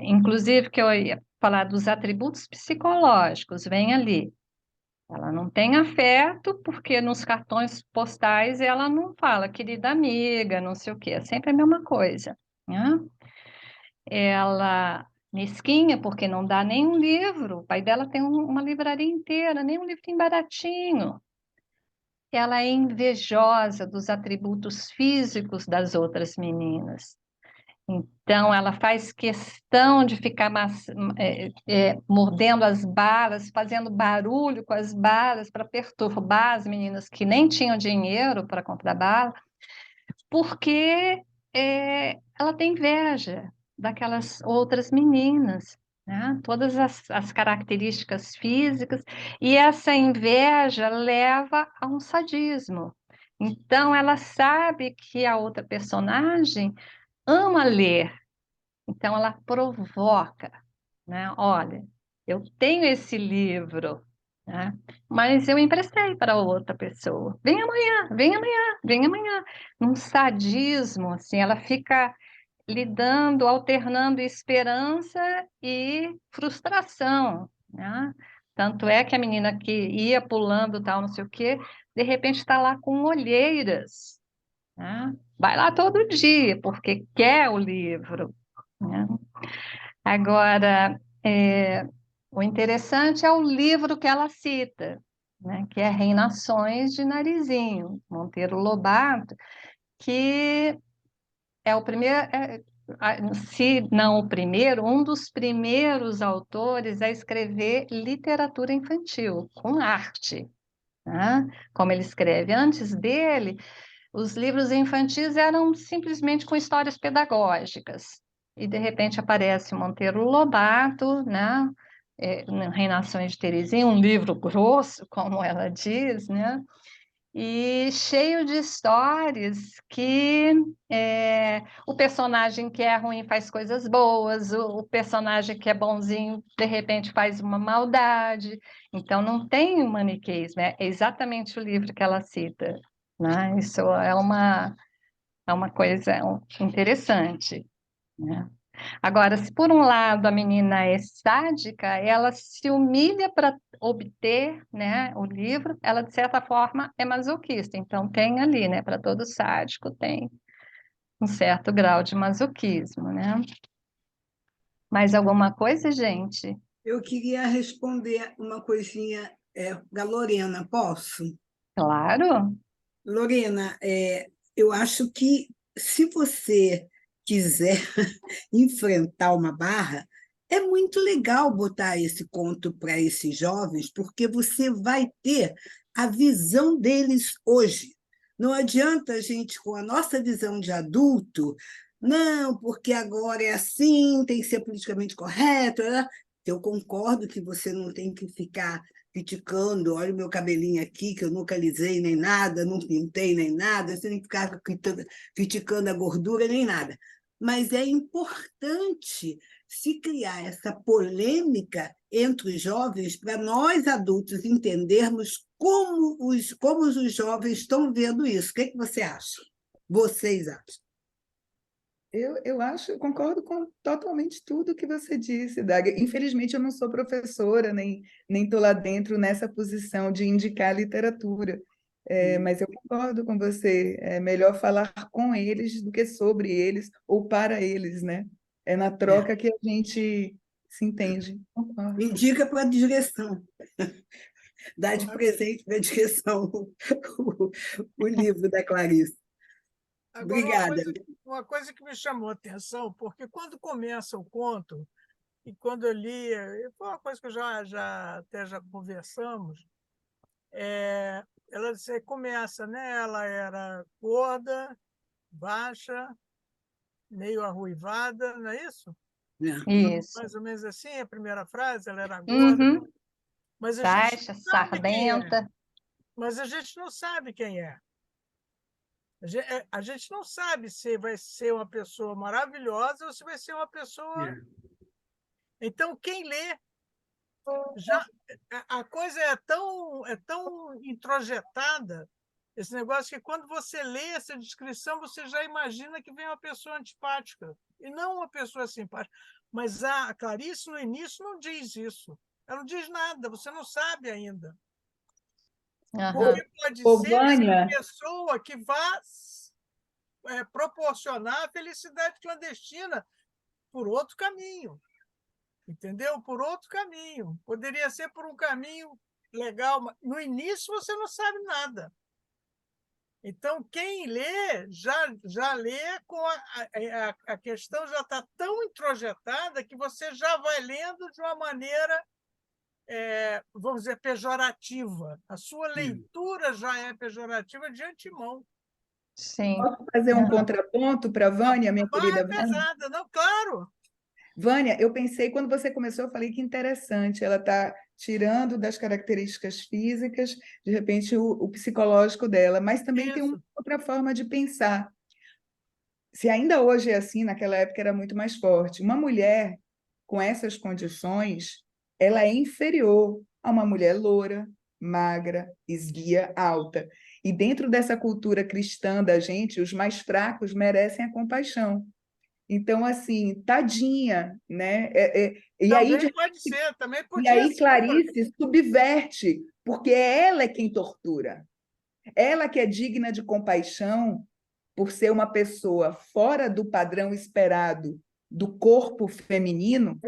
Inclusive, que eu ia falar dos atributos psicológicos, vem ali. Ela não tem afeto, porque nos cartões postais ela não fala, querida amiga, não sei o quê, é sempre a mesma coisa, né? Ela mesquinha, porque não dá nenhum livro, o pai dela tem uma livraria inteira, nem um livrinho baratinho. Ela é invejosa dos atributos físicos das outras meninas. Então, ela faz questão de ficar mordendo as balas, fazendo barulho com as balas para perturbar as meninas que nem tinham dinheiro para comprar bala, porque ela tem inveja daquelas outras meninas, né? Todas as características físicas, e essa inveja leva a um sadismo. Então, ela sabe que a outra personagem ama ler, então ela provoca, né? Olha, eu tenho esse livro, né? Mas eu emprestei para outra pessoa. Vem amanhã, vem amanhã, vem amanhã. Num sadismo, assim, ela fica lidando, alternando esperança e frustração, né? Tanto é que a menina que ia pulando tal, não sei o quê, de repente está lá com olheiras, né? Vai lá todo dia, porque quer o livro, né? Agora, o interessante é o livro que ela cita, né? Que é Reinações de Narizinho, Monteiro Lobato, que é o primeiro, se não o primeiro, um dos primeiros autores a escrever literatura infantil, com arte, né? Como ele escreve. Antes dele, os livros infantis eram simplesmente com histórias pedagógicas. E, de repente, aparece Monteiro Lobato, né? Reinações de Terezinha, um livro grosso, como ela diz, né? E cheio de histórias que o personagem que é ruim faz coisas boas, o personagem que é bonzinho, de repente, faz uma maldade. Então, não tem um maniqueísmo, é exatamente o livro que ela cita, né? Isso é uma coisa interessante, né? Agora, se por um lado a menina é sádica, ela se humilha para obter, né, o livro, ela de certa forma é masoquista. Então tem ali, né, para todo sádico tem um certo grau de masoquismo, né? Mais alguma coisa, gente? Eu queria responder uma coisinha da Lorena, posso? Claro. Lorena, eu acho que se você quiser enfrentar uma barra, é muito legal botar esse conto para esses jovens, porque você vai ter a visão deles hoje. Não adianta a gente, com a nossa visão de adulto, não, porque agora é assim, tem que ser politicamente correto, né? Eu concordo que você não tem que ficar criticando, olha o meu cabelinho aqui, que eu nunca alisei nem nada, não pintei nem nada, você tem que ficar criticando a gordura nem nada. mas é importante se criar essa polêmica entre os jovens para nós adultos entendermos como os jovens estão vendo isso. O que que você acha? Vocês acham? Eu acho, eu concordo com totalmente tudo que você disse, Daga. Infelizmente, eu não sou professora, nem estou lá dentro nessa posição de indicar literatura. Mas eu concordo com você. É melhor falar com eles do que sobre eles ou para eles, né? É na troca que a gente se entende. Concordo. Indica para a direção. Dá de presente para a direção o livro da Clarice. Agora, Obrigada. uma coisa que me chamou a atenção, porque quando começa o conto, e quando eu li, foi uma coisa que até já conversamos, ela começa, né? Ela era gorda, baixa, meio arruivada, não é isso? Isso. Mais ou menos assim, a primeira frase, ela era gorda, Uhum. mas a gente Baixa, não sabe quem é. sardenta. Mas a gente não sabe quem é. A gente não sabe se vai ser uma pessoa maravilhosa ou se vai ser uma pessoa. Então, quem lê, a coisa é tão introjetada, esse negócio, que quando você lê essa descrição, você já imagina que vem uma pessoa antipática, e não uma pessoa simpática. Mas a Clarice, no início, não diz isso. Ela não diz nada, você não sabe ainda. Porque pode ser Vânia, uma pessoa que vá proporcionar a felicidade clandestina por outro caminho, entendeu? Por outro caminho. Poderia ser por um caminho legal, mas no início você não sabe nada. Então, quem lê, já lê com a questão já está tão introjetada que você já vai lendo de uma maneira, vamos dizer, pejorativa. A sua leitura já é pejorativa de antemão. Sim. posso fazer um contraponto para a Vânia, minha querida Vânia? Pesada, não, claro. Vânia, eu pensei, quando você começou, eu falei que interessante, ela está tirando das características físicas, de repente, o psicológico dela, mas também tem uma outra forma de pensar. Se ainda hoje é assim, naquela época era muito mais forte. Uma mulher com essas condições, ela é inferior a uma mulher loura, magra, esguia, alta. E dentro dessa cultura cristã da gente, os mais fracos merecem a compaixão. Então, assim, tadinha, né? Também pode ser, também E podia aí ser. Clarice subverte, porque ela é quem tortura. Ela que é digna de compaixão por ser uma pessoa fora do padrão esperado do corpo feminino.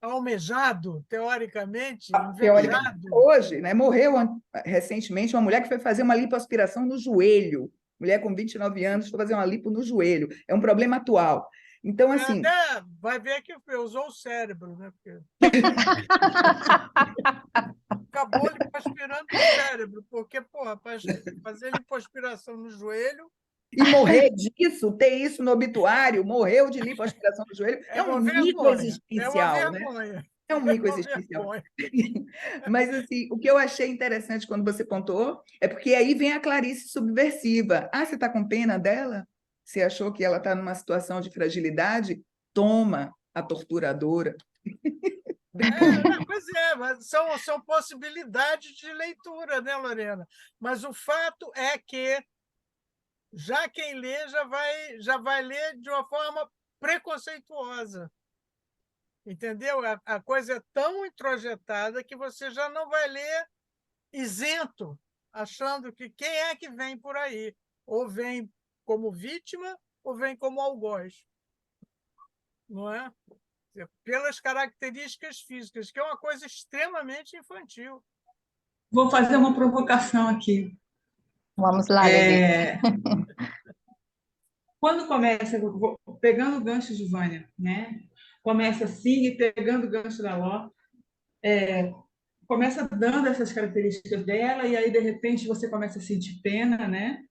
Almejado, teoricamente, Teoricamente, invejado. hoje, né? Morreu recentemente uma mulher que foi fazer uma lipoaspiração no joelho. Mulher com 29 anos foi fazer uma lipo no joelho. É um problema atual. Então, assim... Até vai ver que usou o cérebro, né? Porque... acabou lipoaspirando o cérebro, porque, porra, para fazer lipoaspiração no joelho... E morrer disso, ter isso no obituário, morreu de lipoaspiração no joelho, é um mico existencial. É uma vergonha. Né? É um mico existencial. Mas, assim, o que eu achei interessante quando você pontuou é porque aí vem a Clarice subversiva. Ah, você está com pena dela? Você achou que ela está numa situação de fragilidade? Toma, a torturadora. Pois é, mas são possibilidades de leitura, né, Lorena? Mas o fato é que já quem lê já vai ler de uma forma preconceituosa. Entendeu? A coisa é tão introjetada que você já não vai ler isento, achando que quem é que vem por aí? Ou vem como vítima, ou vem como algoz. Não é? Pelas características físicas, que é uma coisa extremamente infantil. Vou fazer uma provocação aqui. Vamos lá, Lili. Quando começa, pegando o gancho de Vânia, né? Começa assim, e pegando o gancho da Ló, começa dando essas características dela, e aí, de repente, você começa a sentir pena, né?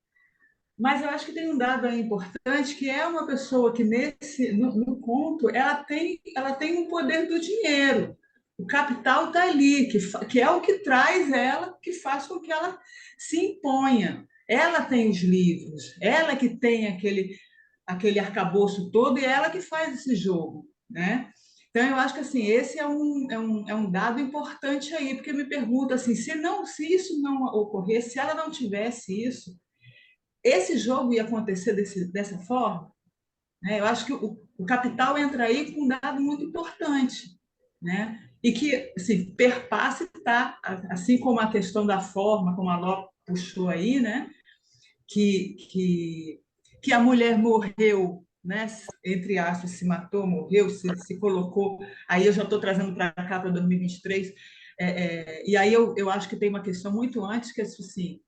Mas eu acho que tem um dado aí importante, que é uma pessoa que, no conto, ela tem um poder do dinheiro. O capital está ali, que é o que traz ela, que faz com que ela se imponha. Ela tem os livros, ela que tem aquele arcabouço todo, e é ela que faz esse jogo, né? Então, eu acho que assim, esse é um dado importante aí, porque eu me pergunto assim, se isso não ocorresse, se ela não tivesse isso, esse jogo ia acontecer dessa forma, né? Eu acho que o capital entra aí com um dado muito importante, né? E que assim, perpassa, tá? Assim como a questão da forma, como a Ló puxou aí, né? Que a mulher morreu, né? Entre aspas, se matou, morreu, se colocou. Aí eu já estou trazendo para cá, para 2023. E aí eu acho que tem uma questão muito antes, que é assim,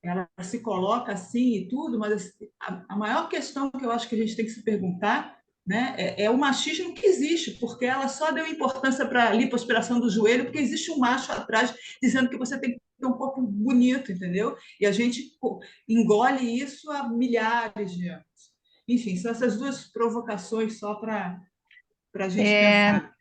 ela se coloca assim e tudo, mas assim, a maior questão que eu acho que a gente tem que se perguntar, né, é o machismo que existe, porque ela só deu importância para a lipoaspiração do joelho, porque existe um macho atrás dizendo que você tem que ter um corpo bonito, entendeu? E a gente engole isso há milhares de anos. Enfim, são essas duas provocações só para a gente É, pensar.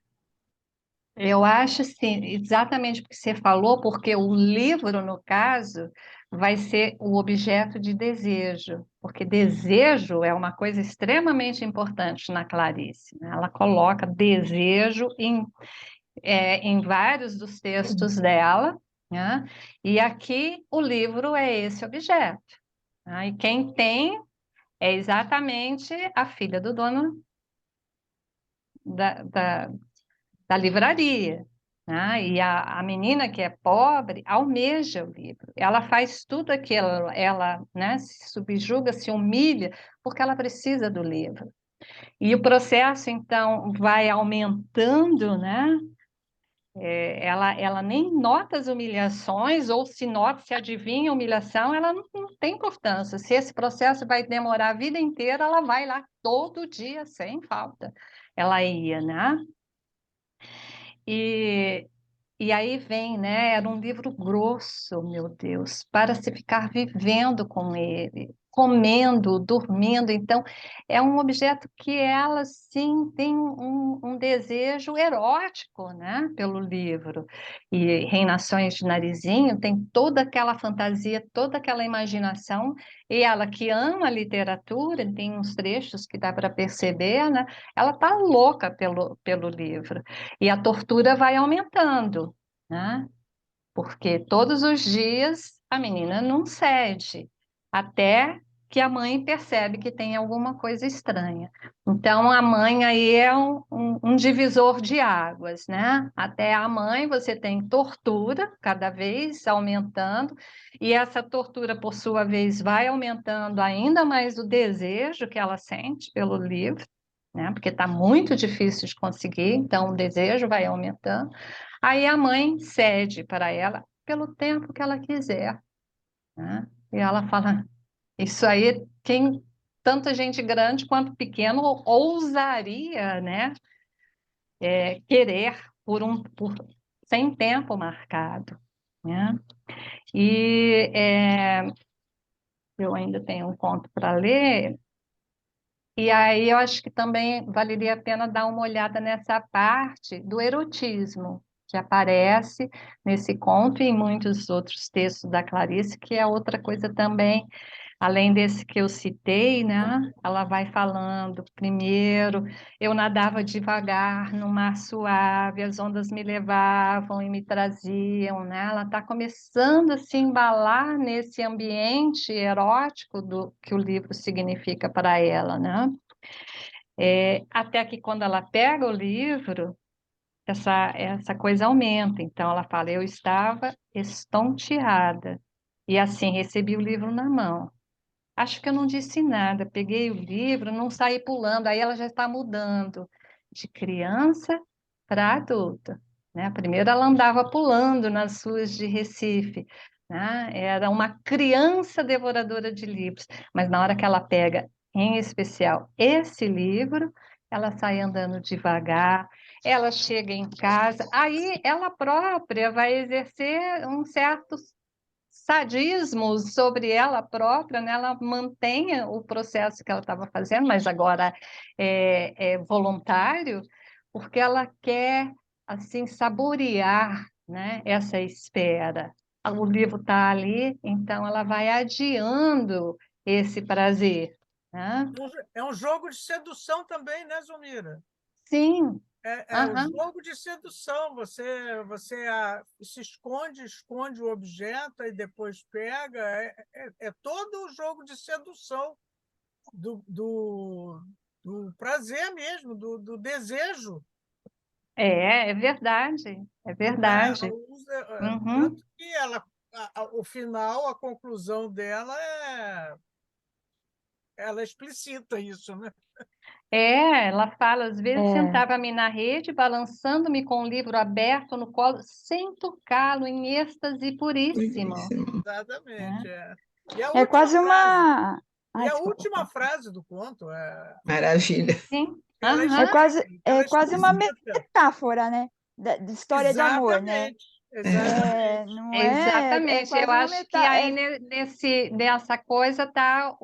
eu acho, sim, exatamente o que você falou, porque o livro, no caso, vai ser o objeto de desejo, porque desejo é uma coisa extremamente importante na Clarice, né? Ela coloca desejo em vários dos textos dela, né? E aqui o livro é esse objeto, né? E quem tem é exatamente a filha do dono da, da, da livraria, né? E a menina que é pobre almeja o livro. Ela faz tudo aquilo, ela, né, se subjuga, se humilha, porque ela precisa do livro. E o processo, então, vai aumentando, né? Ela nem nota as humilhações, ou se nota, se adivinha a humilhação, ela não tem importância. Se esse processo vai demorar a vida inteira, ela vai lá todo dia, sem falta. Ela ia, né? E, e aí vem, né? Era um livro grosso, meu Deus, para se ficar vivendo com ele, comendo, dormindo. Então, é um objeto que ela, sim, tem um desejo erótico, né? Pelo livro. E Reinações de Narizinho tem toda aquela fantasia, toda aquela imaginação. E ela que ama a literatura, tem uns trechos que dá para perceber, né? Ela tá louca pelo livro. E a tortura vai aumentando, né? Porque todos os dias a menina não cede, até que a mãe percebe que tem alguma coisa estranha. Então, a mãe aí é um divisor de águas, né? Até a mãe você tem tortura, cada vez aumentando, e essa tortura, por sua vez, vai aumentando ainda mais o desejo que ela sente pelo livro, né? Porque está muito difícil de conseguir, então o desejo vai aumentando. Aí a mãe cede para ela pelo tempo que ela quiser, né? E ela fala, isso aí, tanta gente grande quanto pequeno ousaria, né? Querer sem tempo marcado, né? E eu ainda tenho um conto para ler. E aí eu acho que também valeria a pena dar uma olhada nessa parte do erotismo que aparece nesse conto e em muitos outros textos da Clarice, que é outra coisa também, além desse que eu citei, né? Ela vai falando, primeiro, eu nadava devagar no mar suave, as ondas me levavam e me traziam, né? Ela está começando a se embalar nesse ambiente erótico do que o livro significa para ela, né? Até que quando ela pega o livro, essa coisa aumenta. Então ela fala, eu estava estonteada e assim recebi o livro na mão. Acho que eu não disse nada, peguei o livro, não saí pulando, aí ela já está mudando de criança para adulta, né? Primeiro ela andava pulando nas ruas de Recife, né? Era uma criança devoradora de livros, mas na hora que ela pega, em especial, esse livro, ela sai andando devagar, ela chega em casa, aí ela própria vai exercer um certo sadismo sobre ela própria, né? Ela mantém o processo que ela estava fazendo, mas agora é voluntário, porque ela quer assim saborear, né, essa espera. O livro está ali, então ela vai adiando esse prazer, né? É um jogo de sedução também, né, Zulmira? Sim, É o aham. jogo de sedução. Você se esconde o objeto e depois pega. É todo o jogo de sedução do prazer mesmo, do desejo. É verdade, é Né? verdade. Uhum. Tanto que o final, a conclusão dela ela explicita isso, né? Ela fala, às vezes sentava-me na rede, balançando-me com o livro aberto no colo, sem tocá-lo, em êxtase puríssimo. Exatamente. Né? E a É última quase frase, uma. e Ai, a desculpa. última frase do conto Maravilha. Sim, ela aham. ela É quase uma explicita. metáfora, né? De história de amor, né? Exatamente. Não é? É Exatamente, eu quase uma acho que aí metáfora. nessa coisa está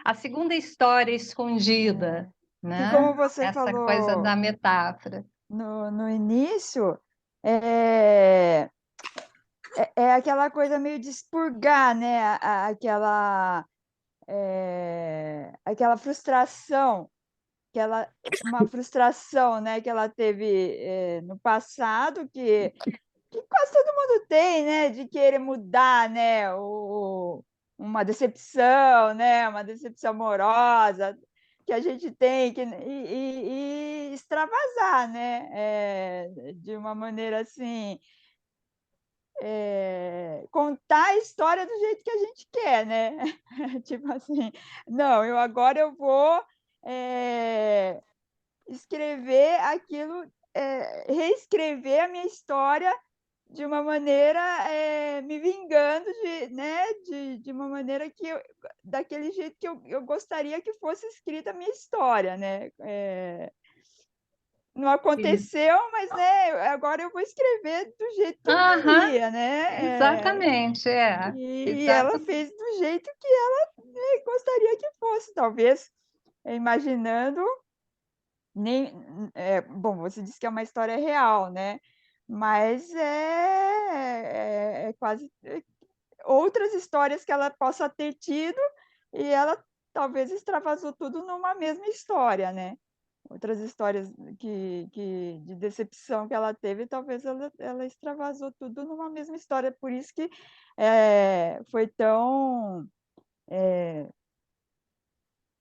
a segunda história escondida, Que né? como você Essa coisa da falou metáfora. no início, é, é aquela coisa meio de expurgar, né? Aquela frustração, uma frustração, né, que ela teve no passado, que quase todo mundo tem, né, de querer mudar, né, uma decepção, né, uma decepção amorosa que a gente tem e extravasar, né, de uma maneira assim, contar a história do jeito que a gente quer, né? Tipo assim, não, agora eu vou escrever aquilo, reescrever a minha história de uma maneira, me vingando de uma maneira daquele jeito que eu gostaria que fosse escrita a minha história, né? Não aconteceu, mas né, agora eu vou escrever do jeito que eu Aham, queria, né? exatamente, E ela exatamente. fez do jeito que ela, né, gostaria que fosse, talvez imaginando bom, você disse que é uma história real, né? Mas é quase outras histórias que ela possa ter tido e ela talvez extravasou tudo numa mesma história, né? Outras histórias de decepção que ela teve, talvez ela extravasou tudo numa mesma história, por isso que foi tão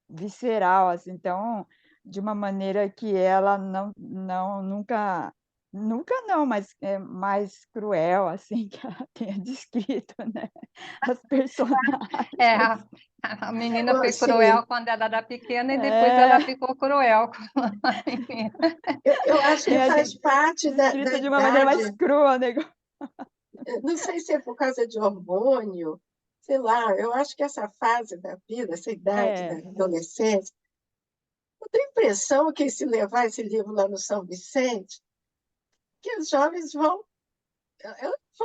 visceral, assim, tão de uma maneira que ela nunca não, mas é mais cruel, assim, que ela tenha descrito, né? As personagens. A menina Eu foi achei, cruel quando ela era pequena e depois ela ficou cruel com a menina. eu acho que É faz parte da descrita de uma maneira mais idade. crua, né? Não sei se é por causa de hormônio, sei lá, eu acho que essa fase da vida, essa idade da adolescência, eu tenho a impressão que se levar esse livro lá no São Vicente, que os jovens vão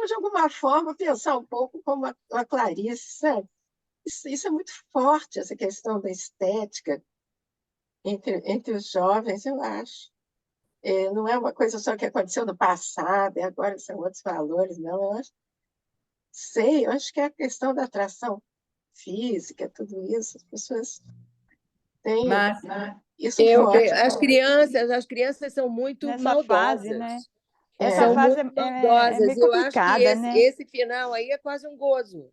de alguma forma pensar um pouco como a Clarice, sabe? Isso é muito forte, essa questão da estética entre os jovens, eu acho. Não é uma coisa só que aconteceu no passado, e agora são outros valores, não. Eu acho que é a questão da atração física, tudo isso, as pessoas têm Mas isso forte. as crianças são muito Nessa fase, né? maldosas. Essa São fase muito é maldosas. meio E eu acho que complicada, né? esse final aí é quase um gozo.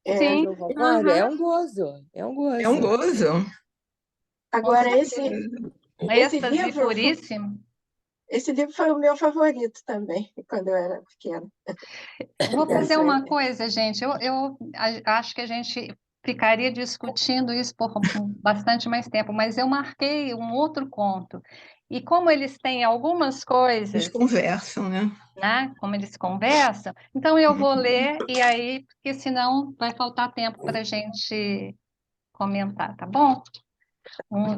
Vocês Sim, não concordam? É aham. um gozo. É um É um gozo. gozo. Agora, esse Êxtase livro, puríssimo. esse livro foi o meu favorito também, quando eu era pequena. Vou fazer uma coisa, gente. Acho que a gente ficaria discutindo isso por bastante mais tempo, mas eu marquei um outro conto. E como eles têm algumas Eles coisas, conversam, né? né? Como eles conversam, então eu vou ler e aí, porque senão vai faltar tempo para a gente comentar, tá bom?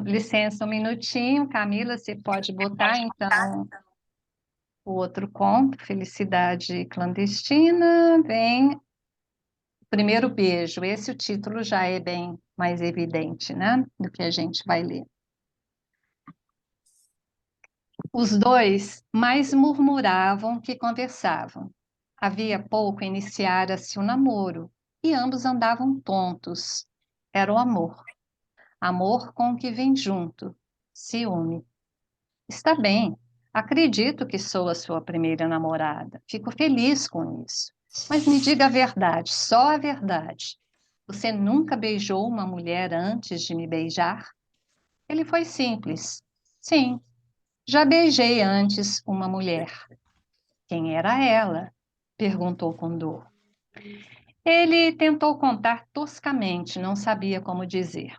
Licença um minutinho, Camila, você pode botar então o outro conto, Felicidade Clandestina, vem Primeiro Beijo. Esse o título já é bem mais evidente, né? Do que a gente vai ler. Os dois mais murmuravam que conversavam. Havia pouco iniciara-se o namoro e ambos andavam tontos. era o amor. Amor com o que vem junto, ciúme. Está bem, acredito que sou a sua primeira namorada. Fico feliz com isso. Mas me diga a verdade, só a verdade. Você nunca beijou uma mulher antes de me beijar? Ele foi simples. Sim, já beijei antes uma mulher. Quem era ela? Perguntou com dor. Ele tentou contar toscamente, não sabia como dizer.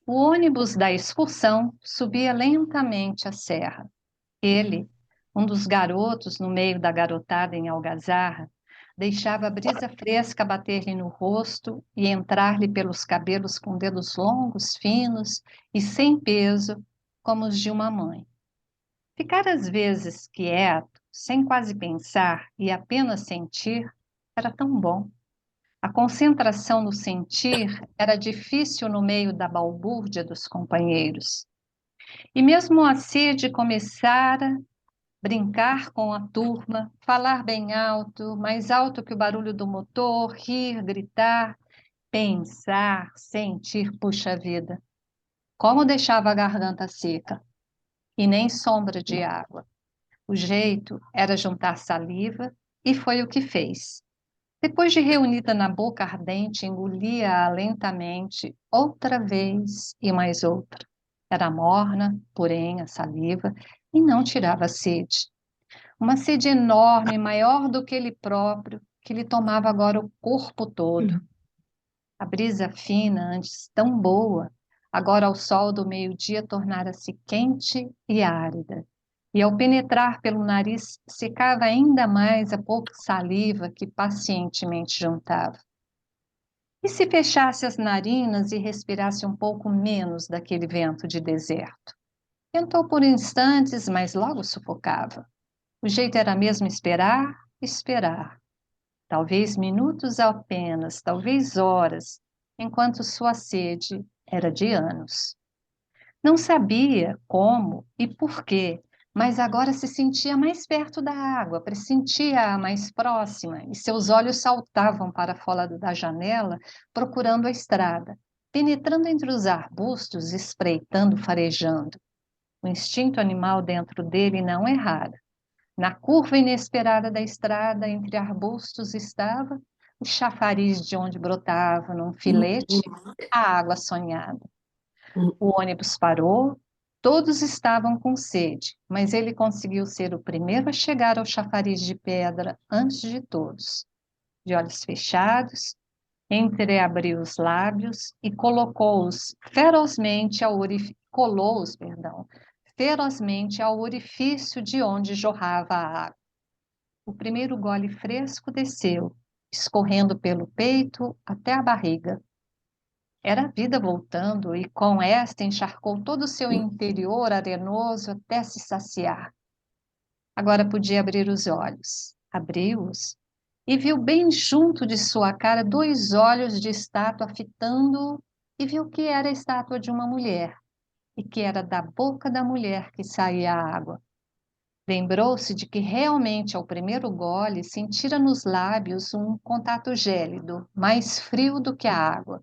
O ônibus da excursão subia lentamente a serra. Ele, um dos garotos no meio da garotada em algazarra, deixava a brisa fresca bater-lhe no rosto e entrar-lhe pelos cabelos com dedos longos, finos e sem peso, como os de uma mãe. Ficar às vezes quieto, sem quase pensar e apenas sentir, era tão bom. A concentração no sentir era difícil no meio da balbúrdia dos companheiros. E mesmo a sede começara brincar com a turma, falar bem alto, mais alto que o barulho do motor, rir, gritar, pensar, sentir, puxa vida. Como deixava a garganta seca, e nem sombra de água. O jeito era juntar saliva, e foi o que fez. Depois de reunida na boca ardente, engolia-a lentamente, outra vez e mais outra. Era morna, porém, a saliva, e não tirava a sede. Uma sede enorme, maior do que ele próprio, que lhe tomava agora o corpo todo. A brisa fina, antes tão boa, agora ao sol do meio-dia tornara-se quente e árida. E ao penetrar pelo nariz, secava ainda mais a pouca saliva que pacientemente juntava. E se fechasse as narinas e respirasse um pouco menos daquele vento de deserto? Tentou por instantes, mas logo sufocava. O jeito era mesmo esperar, esperar. Talvez minutos apenas, talvez horas, enquanto sua sede era de anos. Não sabia como e por quê, mas agora se sentia mais perto da água, pressentia-a mais próxima, e seus olhos saltavam para fora da janela, procurando a estrada, penetrando entre os arbustos, espreitando, farejando. O instinto animal dentro dele não errara. Na curva inesperada da estrada, entre arbustos, estava o chafariz de onde brotava, num filete, a água sonhada. O ônibus parou, todos estavam com sede, mas ele conseguiu ser o primeiro a chegar ao chafariz de pedra antes de todos. De olhos fechados, entreabriu os lábios e colocou-os ferozmente ferozmente ao orifício de onde jorrava a água. O primeiro gole fresco desceu, escorrendo pelo peito até a barriga. Era a vida voltando, e com esta encharcou todo o seu interior arenoso até se saciar. Agora podia abrir os olhos. Abriu-os e viu bem junto de sua cara 2 olhos de estátua fitando-o, e viu que era a estátua de uma mulher, e que era da boca da mulher que saía a água. Lembrou-se de que realmente ao primeiro gole sentira nos lábios um contato gélido, mais frio do que a água.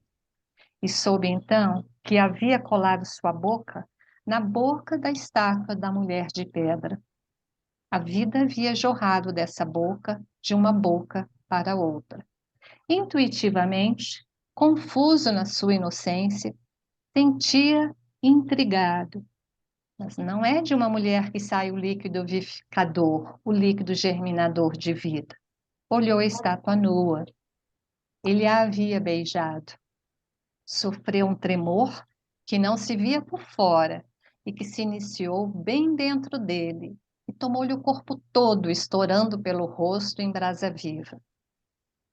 E soube então que havia colado sua boca na boca da estátua da mulher de pedra. A vida havia jorrado dessa boca, de uma boca para outra. Intuitivamente, confuso na sua inocência, sentia intrigado. Mas não é de uma mulher que sai o líquido vivificador, o líquido germinador de vida. Olhou a estátua nua. Ele a havia beijado. Sofreu um tremor que não se via por fora e que se iniciou bem dentro dele e tomou-lhe o corpo todo, estourando pelo rosto em brasa viva.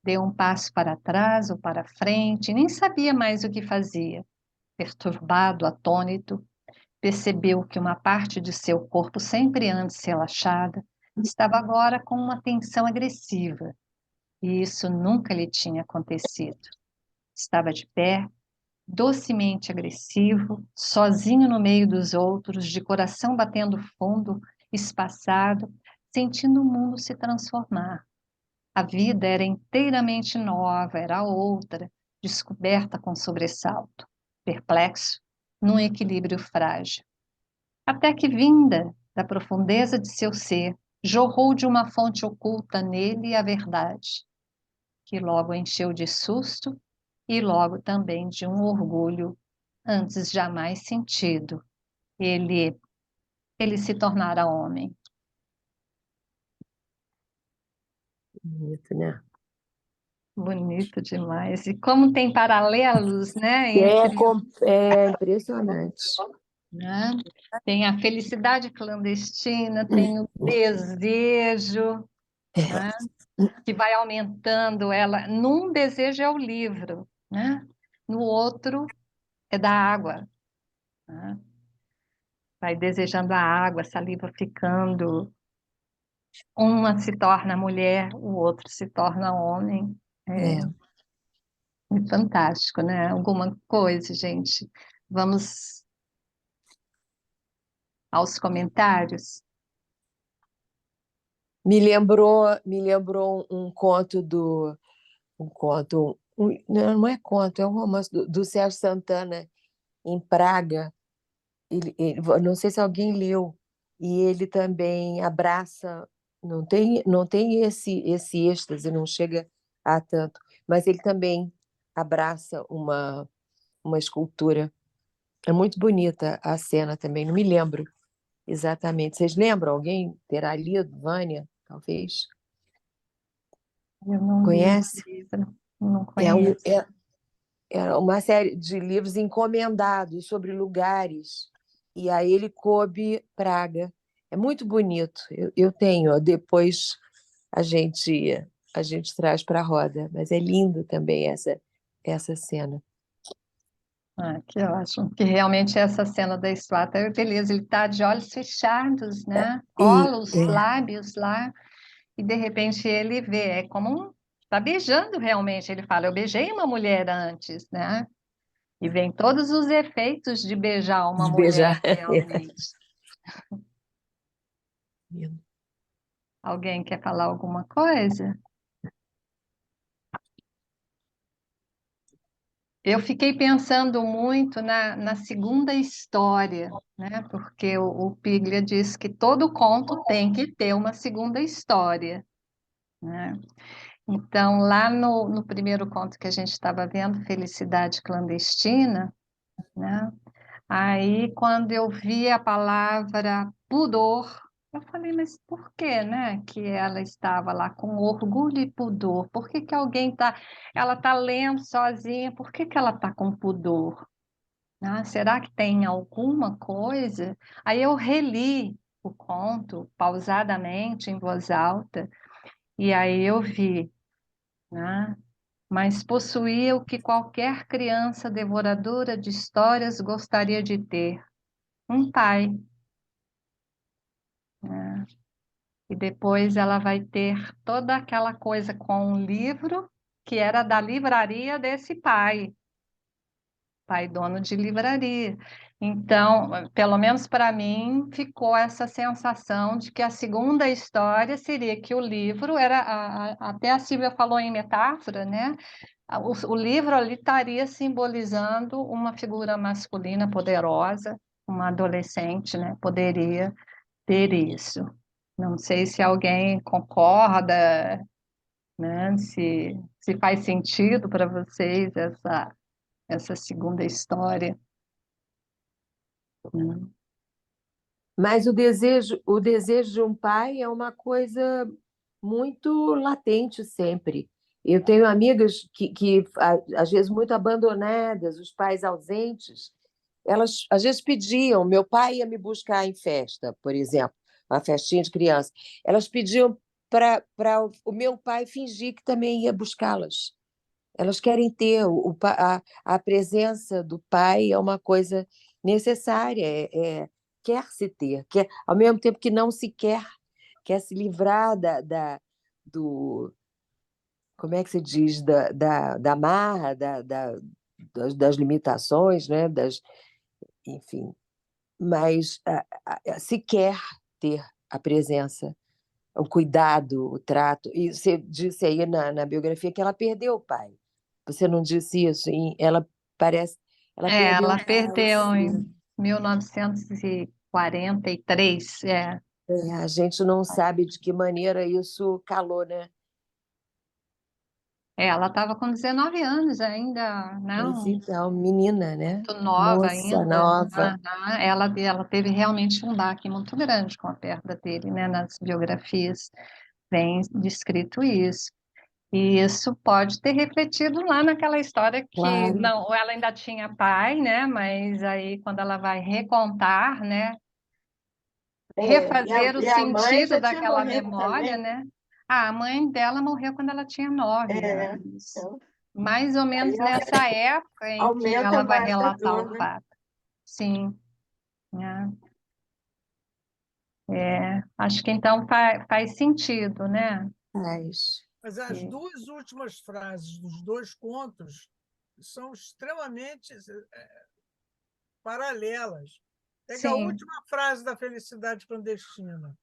Deu um passo para trás ou para frente, nem sabia mais o que fazia. Perturbado, atônito, percebeu que uma parte de seu corpo, sempre antes relaxada, estava agora com uma tensão agressiva, e isso nunca lhe tinha acontecido. Estava de pé, docemente agressivo, sozinho no meio dos outros, de coração batendo fundo, espaçado, sentindo o mundo se transformar. A vida era inteiramente nova, era outra, descoberta com sobressalto, perplexo, num equilíbrio frágil. Até que, vinda da profundeza de seu ser, jorrou de uma fonte oculta nele a verdade, que logo encheu de susto e logo também de um orgulho antes jamais sentido. Ele se tornara homem. Bonito, né? Bonito demais. E como tem paralelos, né, É, entre, é impressionante. né? Tem a felicidade clandestina, tem o desejo, né, que vai aumentando ela. Num desejo é o livro, né? No outro é da água, né? Vai desejando a água, a saliva ficando. Uma se torna mulher, o outro se torna homem. É. É fantástico, né? Alguma coisa, gente. Vamos aos comentários. Me lembrou um conto não é conto, é um romance do Sérgio Santana, em Praga. Não sei se alguém leu, e ele também abraça, não tem esse êxtase, não chega a tanto, mas ele também abraça uma escultura. É muito bonita a cena também, não me lembro exatamente. Vocês lembram? Alguém terá lido, Vânia, talvez? Eu não li esse Conhece? livro, não É, conheço. é uma série de livros encomendados sobre lugares, e aí ele coube Praga. É muito bonito. Eu tenho, ó, depois a gente traz para a roda, mas é lindo também essa cena. Ah, que ótimo. Que realmente essa cena da estátua, beleza, ele está de olhos fechados, né? Rola os lábios lá, e de repente ele vê, é como está beijando realmente. Ele fala, eu beijei uma mulher antes, né? E vem todos os efeitos de beijar uma De mulher beijar. realmente. Alguém quer falar alguma coisa? Eu fiquei pensando muito na segunda história, né? Porque o Piglia diz que todo conto tem que ter uma segunda história, né? Então, lá no primeiro conto que a gente estava vendo, Felicidade Clandestina, né? Aí, quando eu vi a palavra pudor, eu falei, mas por que, né, que ela estava lá com orgulho e pudor? Por que que ela está lendo sozinha, por que que ela está com pudor? Ah, será que tem alguma coisa? Aí eu reli o conto pausadamente, em voz alta, e aí eu vi, né? Mas possuía o que qualquer criança devoradora de histórias gostaria de ter, um pai, né? E depois ela vai ter toda aquela coisa com um livro que era da livraria desse pai dono de livraria. Então, pelo menos para mim, ficou essa sensação de que a segunda história seria que o livro era, até a Silvia falou em metáfora, né? O livro ali estaria simbolizando uma figura masculina poderosa, uma adolescente, né? Poderia ter isso. Não sei se alguém concorda, né? Se faz sentido para vocês essa segunda história. Né? Mas o desejo de um pai é uma coisa muito latente sempre. Eu tenho amigas que às vezes, muito abandonadas, os pais ausentes, elas às vezes pediam, meu pai ia me buscar em festa, por exemplo, uma festinha de criança. Elas pediam para o meu pai fingir que também ia buscá-las. Elas querem ter a presença do pai, é uma coisa necessária, quer se ter, ao mesmo tempo que não se quer se livrar do, como é que se diz, da marra, das limitações, né? Enfim, mas se quer ter a presença, o cuidado, o trato. E você disse aí na biografia que ela perdeu o pai. Você não disse isso? Ela parece, ela perdeu Ela um perdeu filho. em 1943. A gente não sabe de que maneira isso calou, né? Ela estava com 19 anos ainda, Mas não, então, menina, né? muito nova Moça ainda. nova. Ela teve realmente um baque muito grande com a perda dele, né? Nas biografias vem descrito isso. E isso pode ter refletido lá naquela história que Claro. não, ela ainda tinha pai, né? Mas aí quando ela vai recontar, né? Refazer o E a mãe sentido já tinha daquela morrido memória, também. né? A mãe dela morreu quando ela tinha 9 É, anos. então, Mais ou menos aí nessa época em que aumenta ela vai mais a relatar dor, o né? fato. Sim, né? Acho que então faz sentido, né? Mas, Mas as E- duas últimas frases dos dois contos são extremamente paralelas. Pega a Sim. última frase da Felicidade Clandestina.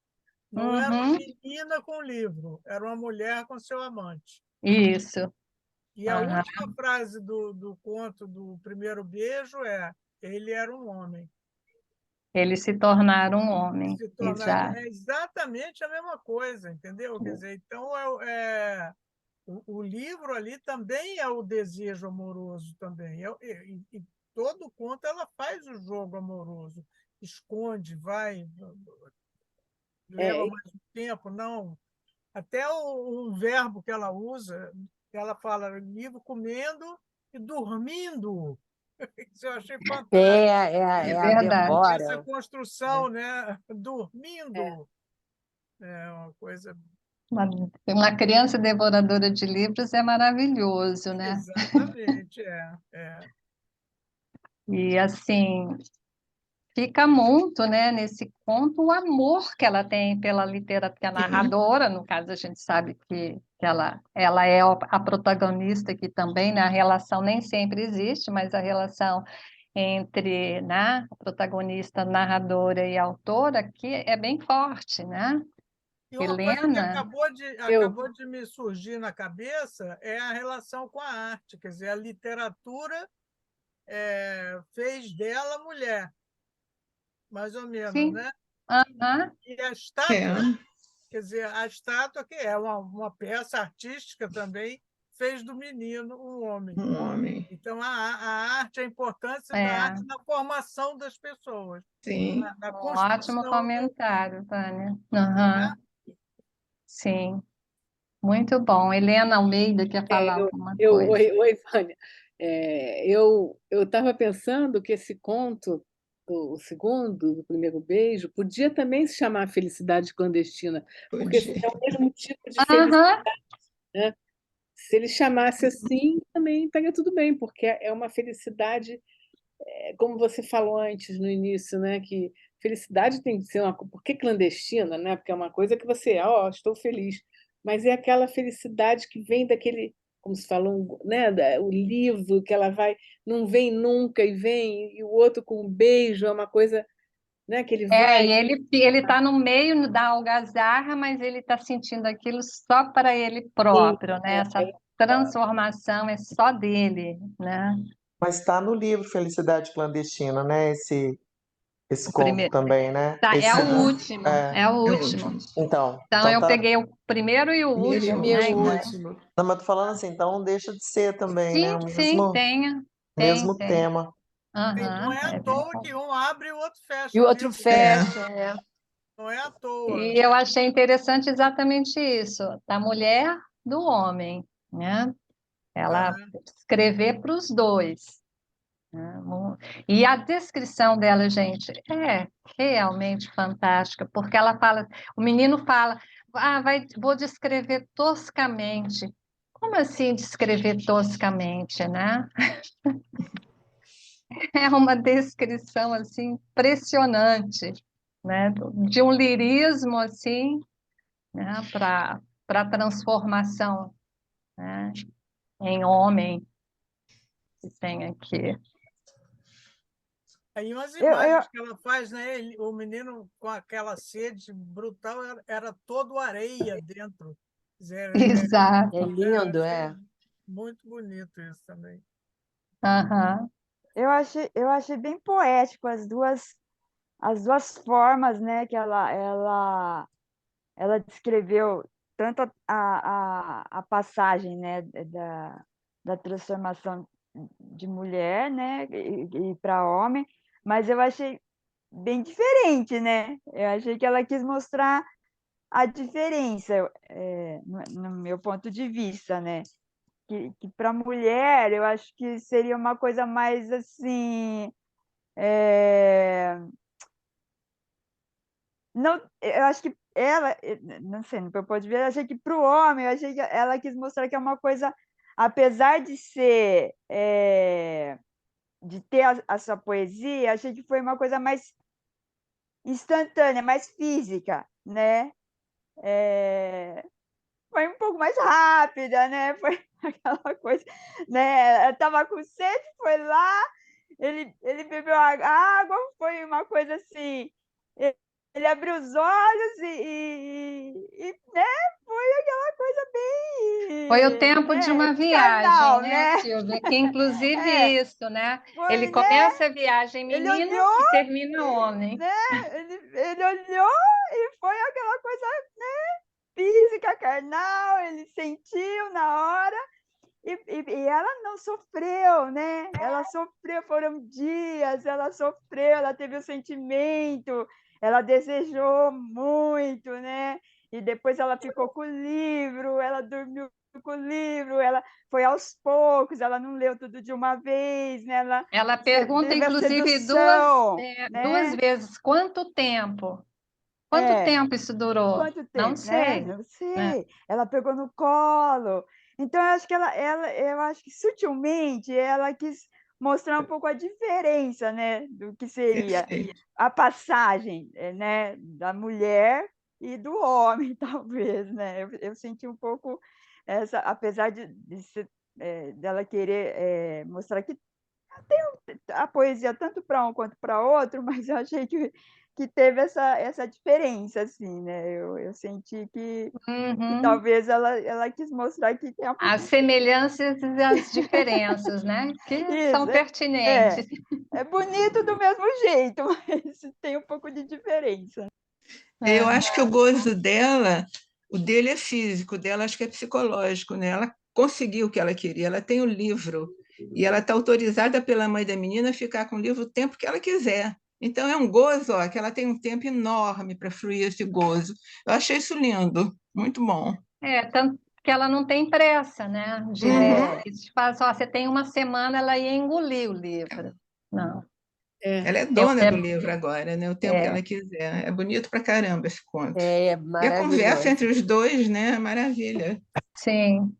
Não era uma Uhum. menina com livro, era uma mulher com seu amante. Isso. E a Aham. última frase do conto do primeiro beijo é: ele era um homem. Eles se tornaram um homem. Se tornar Exato. é exatamente a mesma coisa, entendeu? Quer dizer, então o livro ali também é o desejo amoroso também. E todo conto ela faz o jogo amoroso, esconde, vai, leva É, mais um tempo, não. Até um verbo que ela usa, ela fala livro comendo e dormindo. Isso eu achei fantástico. É a verdade. Essa Devora. construção, né? Dormindo é uma coisa. Uma, uma criança devoradora de livros é maravilhoso, né? Exatamente, E assim, fica muito, né, nesse conto o amor que ela tem pela literatura, a narradora, no caso a gente sabe que ela é a protagonista aqui também, né? A relação nem sempre existe, mas a relação entre, né, a protagonista, narradora e autora aqui é bem forte, né? E uma coisa que Helena, acabou de me surgir na cabeça é a relação com a arte. Quer dizer, a literatura fez dela mulher, mais ou menos, sim, né? aham, E a estátua, quer dizer, a estátua, que é uma peça artística também, fez do menino um homem. Um homem. Então, a arte, a importância da é, arte na formação das pessoas, Sim. na um ótimo construção comentário, Tânia. né? Aham, sim, muito bom. Helena Almeida quer falar alguma coisa? oi, Vânia. Eu estava pensando que esse conto, o segundo, do primeiro beijo, podia também se chamar Felicidade Clandestina, porque Podia. é o mesmo tipo de felicidade, Aham, né? Se ele chamasse assim, também estaria tudo bem, porque é uma felicidade, como você falou antes, no início, né? Que felicidade tem que ser uma. Por que clandestina, né? Porque é uma coisa que você, estou feliz. Mas é aquela felicidade que vem daquele, como se falou, né? O livro que ela vai, não vem nunca e vem, e o outro com um beijo, é uma coisa, né? Que ele vai. e ele está no meio da algazarra, mas ele está sentindo aquilo só para ele Sim, próprio, né? Essa transformação é só dele, né? Mas está no livro Felicidade Clandestina, né? Esse O conto primeiro. também, né? Tá, Esse é o segundo. último, É. é o É o último. último. Então, Então eu tá. peguei o primeiro e o Primeiro e último, Também é o né? último. último. Não, mas tô falando assim, então não deixa de ser também, né? Sim, O sim, mesmo, mesmo tem. tema. E não Aham, é à é toa verdade. que um abre e o outro E fecha o o outro livro, né? fecha, Não é à toa. E eu achei interessante exatamente isso, da mulher do homem, né? Ela escrever para os dois, né? E a descrição dela, gente, é realmente fantástica, porque ela fala, o menino fala, vou descrever toscamente. Como assim descrever toscamente, né? É uma descrição assim impressionante, né? De um lirismo assim, né? Para transformação, né? Em homem que tem aqui. Aí umas Eu, imagens que ela faz, né? O menino com aquela sede brutal era todo areia dentro. Quer dizer, Exato. é eu lindo, achei é. Muito bonito isso também. Aham. Eu achei bem poético as duas formas, né, que ela descreveu tanto a passagem, né, da transformação de mulher, né, e para homem, mas eu achei bem diferente, né? Eu achei que ela quis mostrar a diferença, no meu ponto de vista, né? Que para a mulher, eu acho que seria uma coisa mais assim. Não, eu acho que ela, não sei, no meu ponto de vista, eu achei que para o homem, eu achei que ela quis mostrar que é uma coisa, apesar de ser, de ter a sua poesia, eu achei que foi uma coisa mais instantânea, mais física, né? Foi um pouco mais rápida, né? Foi aquela coisa, né? Ela estava com sede, foi lá, ele bebeu a água, foi uma coisa assim. Ele abriu os olhos né? Foi aquela coisa Foi o bem, tempo de né? uma viagem, Carnal, né, né? Silvia? Que inclusive É, isso, né? Ele foi, né? começa a viagem Ele menina olhou, e termina homem. né? Ele olhou e foi aquela coisa, né? Física, carnal, ele sentiu na hora. E ela não sofreu, né? Ela sofreu, foram dias, ela sofreu, ela teve o sentimento, ela desejou muito, né? E depois ela ficou com o livro, ela dormiu com o livro, ela foi aos poucos, ela não leu tudo de uma vez, né? Ela pergunta, teve a inclusive, sedução, duas né? vezes, quanto tempo? Quanto tempo isso durou? Quanto Não tempo, né? sei. Não Né? sei. Ela pegou no colo. Então, eu acho que eu acho que sutilmente ela quis mostrar um pouco a diferença, né, do que seria Perfeito. a passagem, né, da mulher e do homem, talvez, né? Eu senti um pouco essa, apesar dela querer mostrar que a poesia tanto para um quanto para outro, mas eu achei que teve essa diferença, assim, né? Eu senti que Uhum. talvez ela quis mostrar que tem um As pouquinho. semelhanças e as diferenças, né? Que são Isso, pertinentes. é bonito do mesmo jeito, mas tem um pouco de diferença. Eu acho que o gozo dela, o dele é físico, o dela acho que é psicológico, né? Ela conseguiu o que ela queria, ela tem o livro e ela está autorizada pela mãe da menina a ficar com o livro o tempo que ela quiser. Então é um gozo, ó, que ela tem um tempo enorme para fluir esse gozo. Eu achei isso lindo, muito bom. Tanto que ela não tem pressa, né? De ler. Eles falam, ó, você tem uma semana, ela ia engolir o livro. Não. Ela é Eu, dona do livro agora, né? O tempo que é, ela quiser. É bonito pra caramba esse conto. É E a conversa maravilhoso. entre os dois, né? Maravilha. sim.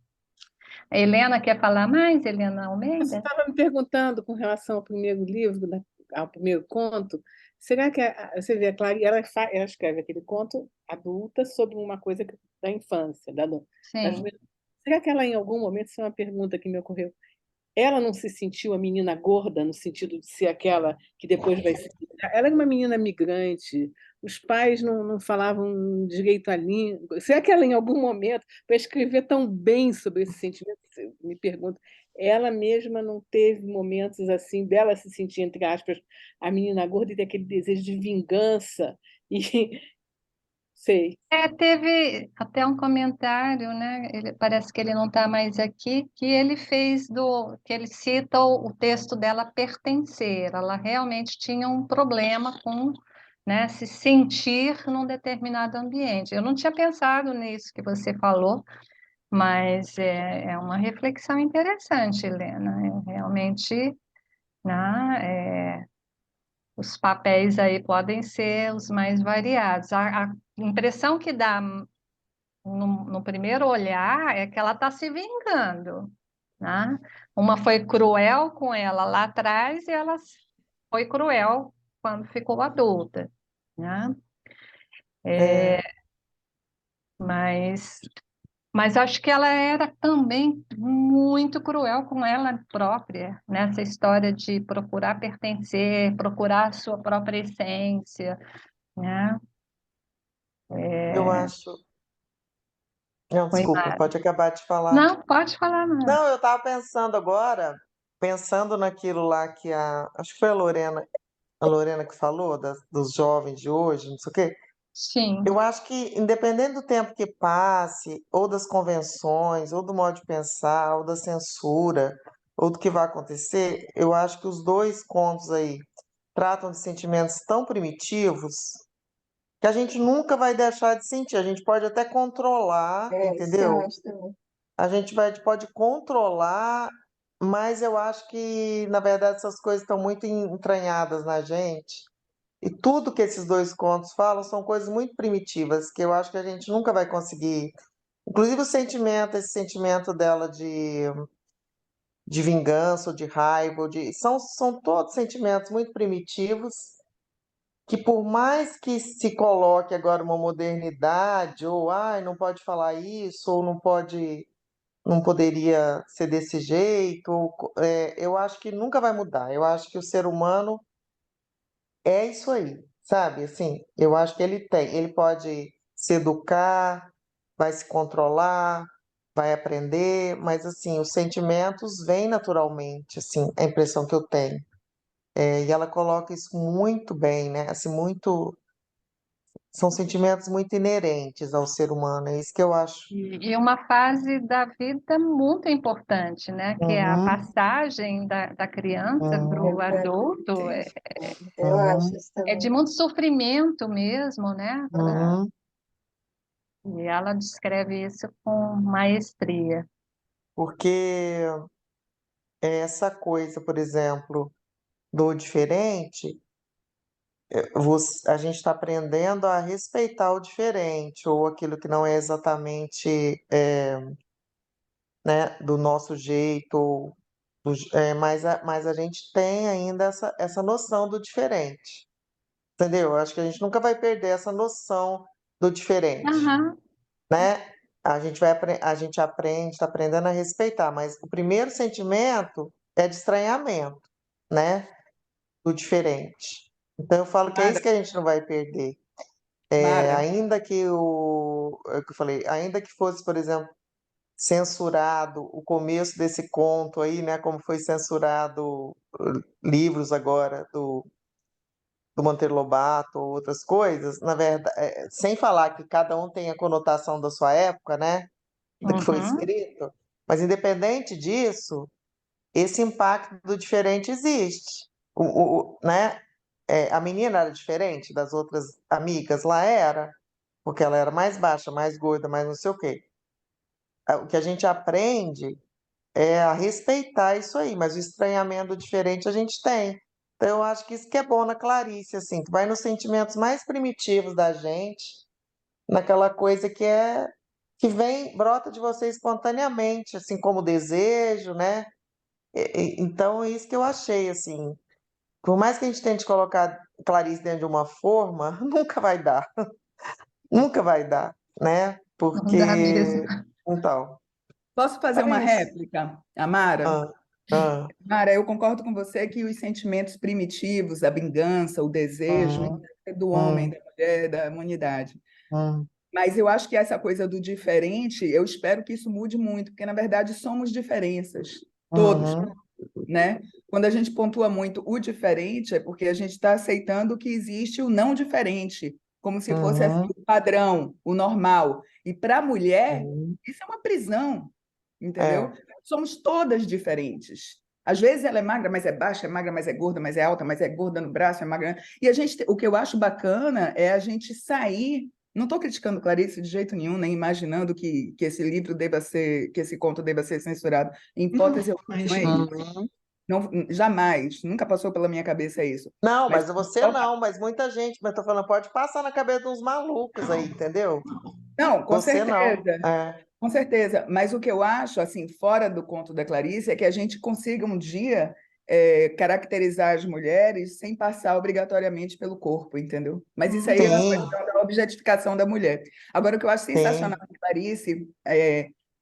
A Helena quer falar mais, Helena Você Almeida? estava me perguntando com relação ao primeiro livro, ao primeiro conto, será que você vê a Clarice, ela escreve aquele conto adulta sobre uma coisa da infância, Sim. será que ela, em algum momento, isso é uma pergunta que me ocorreu, ela não se sentiu a menina gorda, no sentido de ser aquela que depois vai ser. Ela era uma menina migrante, os pais não falavam direito a língua. Será que ela, em algum momento, para escrever tão bem sobre esse sentimento, me pergunto, ela mesma não teve momentos assim, dela se sentir, entre aspas, a menina gorda e ter aquele desejo de vingança? E sei. Teve até um comentário, né? Parece que ele não está mais aqui, que ele fez que ele cita o texto dela pertencer. Ela realmente tinha um problema com, né, se sentir num determinado ambiente. Eu não tinha pensado nisso que você falou, mas é uma reflexão interessante, Helena. Realmente, né, os papéis aí podem ser os mais variados. A impressão que dá no primeiro olhar é que ela está se vingando, né? Uma foi cruel com ela lá atrás e ela foi cruel quando ficou adulta, né? É, Mas, mas acho que ela era também muito cruel com ela própria, nessa história de procurar pertencer, procurar a sua própria essência, né? eu acho, Não, Foi desculpa, pode acabar de falar. Não, pode falar, não. Não, eu estava pensando agora, pensando naquilo lá que acho que foi a Lorena que falou, dos jovens de hoje, não sei o quê. Sim. Eu acho que, independente do tempo que passe, ou das convenções, ou do modo de pensar, ou da censura, ou do que vai acontecer, eu acho que os dois contos aí tratam de sentimentos tão primitivos que a gente nunca vai deixar de sentir. A gente pode até controlar, entendeu? A gente pode controlar, mas eu acho que, na verdade, essas coisas estão muito entranhadas na gente. E tudo que esses dois contos falam são coisas muito primitivas, que eu acho que a gente nunca vai conseguir. Inclusive o sentimento, esse sentimento dela de vingança, ou de raiva, são todos sentimentos muito primitivos, que por mais que se coloque agora uma modernidade, ou ai, não pode falar isso, ou não poderia ser desse jeito, eu acho que nunca vai mudar. Eu acho que o ser humano é isso aí, sabe? Assim, eu acho que ele pode se educar, vai se controlar, vai aprender, mas assim, os sentimentos vêm naturalmente, assim, a impressão que eu tenho. E ela coloca isso muito bem, né? Assim, são sentimentos muito inerentes ao ser humano, é isso que eu acho. E uma fase da vida muito importante, né? Que é a Uhum, passagem da criança para o adulto, Eu acho uhum, isso é de também. muito sofrimento mesmo, né? uhum. E ela descreve isso com maestria. Porque essa coisa, por exemplo, do diferente, a gente está aprendendo a respeitar o diferente, ou aquilo que não é exatamente, né, do nosso jeito, mas a gente tem ainda essa noção do diferente, entendeu? Eu acho que a gente nunca vai perder essa noção do diferente, Aham. né? A gente aprende, está aprendendo a respeitar, mas o primeiro sentimento é de estranhamento, né? Do diferente. Então eu falo que é Mara, isso que a gente não vai perder. Mara, Ainda que é o que eu falei, ainda que fosse, por exemplo, censurado o começo desse conto aí, né? Como foi censurado livros agora do Monteiro Lobato ou outras coisas, na verdade, sem falar que cada um tem a conotação da sua época, né? Do que foi Uhum. escrito, mas independente disso, esse impacto do diferente existe. Né? A menina era diferente das outras amigas, lá era, porque ela era mais baixa, mais gorda, mais não sei o quê. O que a gente aprende é a respeitar isso aí, mas o estranhamento do diferente a gente tem. Então, eu acho que isso que é bom na Clarice, assim, que vai nos sentimentos mais primitivos da gente, naquela coisa que vem, brota de você espontaneamente, assim como o desejo, né? Então, é isso que eu achei, assim. Por mais que a gente tente colocar Clarice dentro de uma forma, nunca vai dar. Nunca vai dar, né? Não dá mesmo. Porque. Então. posso fazer uma É isso. réplica, Amara? Ah, ah, Mara, eu concordo com você que os sentimentos primitivos, a vingança, o desejo, hum, é do homem, hum, da mulher, da humanidade. hum, Mas eu acho que essa coisa do diferente, eu espero que isso mude muito, porque na verdade somos diferenças, todos, uhum, né? Quando a gente pontua muito o diferente, é porque a gente está aceitando que existe o não diferente, como se fosse assim, uhum, o padrão, o normal. E para a mulher, uhum. isso é uma prisão, entendeu? É. Somos todas diferentes. Às vezes ela é magra, mas é baixa, é magra, mas é gorda, mas é alta, mas é gorda no braço, é magra. E a gente, o que eu acho bacana é a gente sair. Não estou criticando Clarice de jeito nenhum, nem imaginando que esse livro deva ser, que esse conto deva ser censurado. Em hipótese alguma, não é isso. Uhum. Não, jamais, nunca passou pela minha cabeça isso. Não, Mas mas você não, mas muita gente, mas tô falando, pode passar na cabeça de uns malucos aí, entendeu? não, com Você não. certeza. Com certeza, mas o que eu acho, assim, fora do conto da Clarice, é que a gente consiga um dia caracterizar as mulheres sem passar obrigatoriamente pelo corpo, entendeu? Mas isso aí é uma Sim, questão da objetificação da mulher. Agora, o que eu acho sim. sensacional em Clarice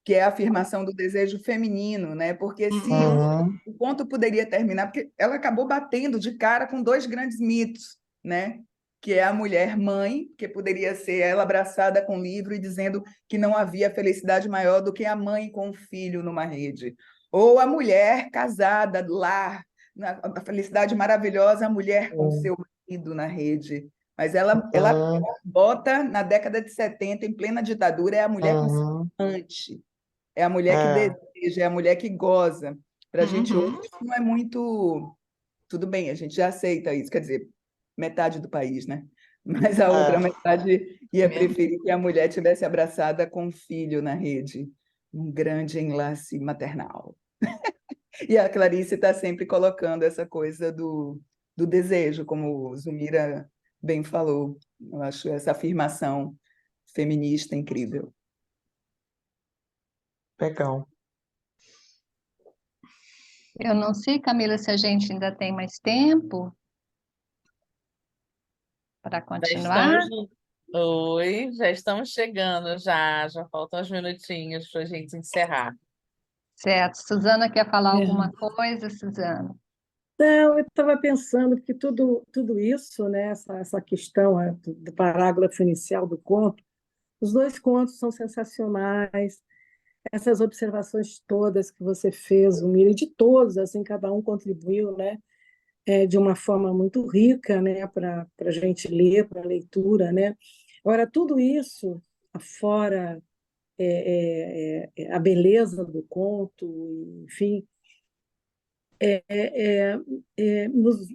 que é a afirmação do desejo feminino, né? Porque se Uhum, o conto poderia terminar, porque ela acabou batendo de cara com dois grandes mitos, né? que é a mulher mãe, que poderia ser ela abraçada com o livro e dizendo que não havia felicidade maior do que a mãe com o filho numa rede. Ou a mulher casada, lar, a felicidade maravilhosa, a mulher com seu marido na rede. Mas ela Uhum, bota na década de 70, em plena ditadura, é a mulher com seu uhum, amante, é a mulher que é, deseja, é a mulher que goza. Para a gente hoje Uhum. isso não é muito. Tudo bem, a gente já aceita isso, quer dizer, metade do país, né? Mas a outra é. metade ia Mesmo. preferir que a mulher tivesse abraçada com o filho na rede, um grande enlace maternal. E a Clarice está sempre colocando essa coisa do desejo, como Zumira bem falou. Eu acho essa afirmação feminista incrível. Legal. Eu não sei, Camila, se a gente ainda tem mais tempo para Já continuar. estamos. Oi, já estamos chegando, já faltam uns minutinhos para a gente encerrar. Certo. Suzana quer falar alguma É. coisa, Suzana? Não, eu estava pensando que tudo isso, né, essa questão do parágrafo inicial do conto, os dois contos são sensacionais, essas observações todas que você fez, Miri, de todos, assim, cada um contribuiu, né, de uma forma muito rica, né, para a gente ler, para a leitura, né. Agora, tudo isso, afora a beleza do conto, enfim,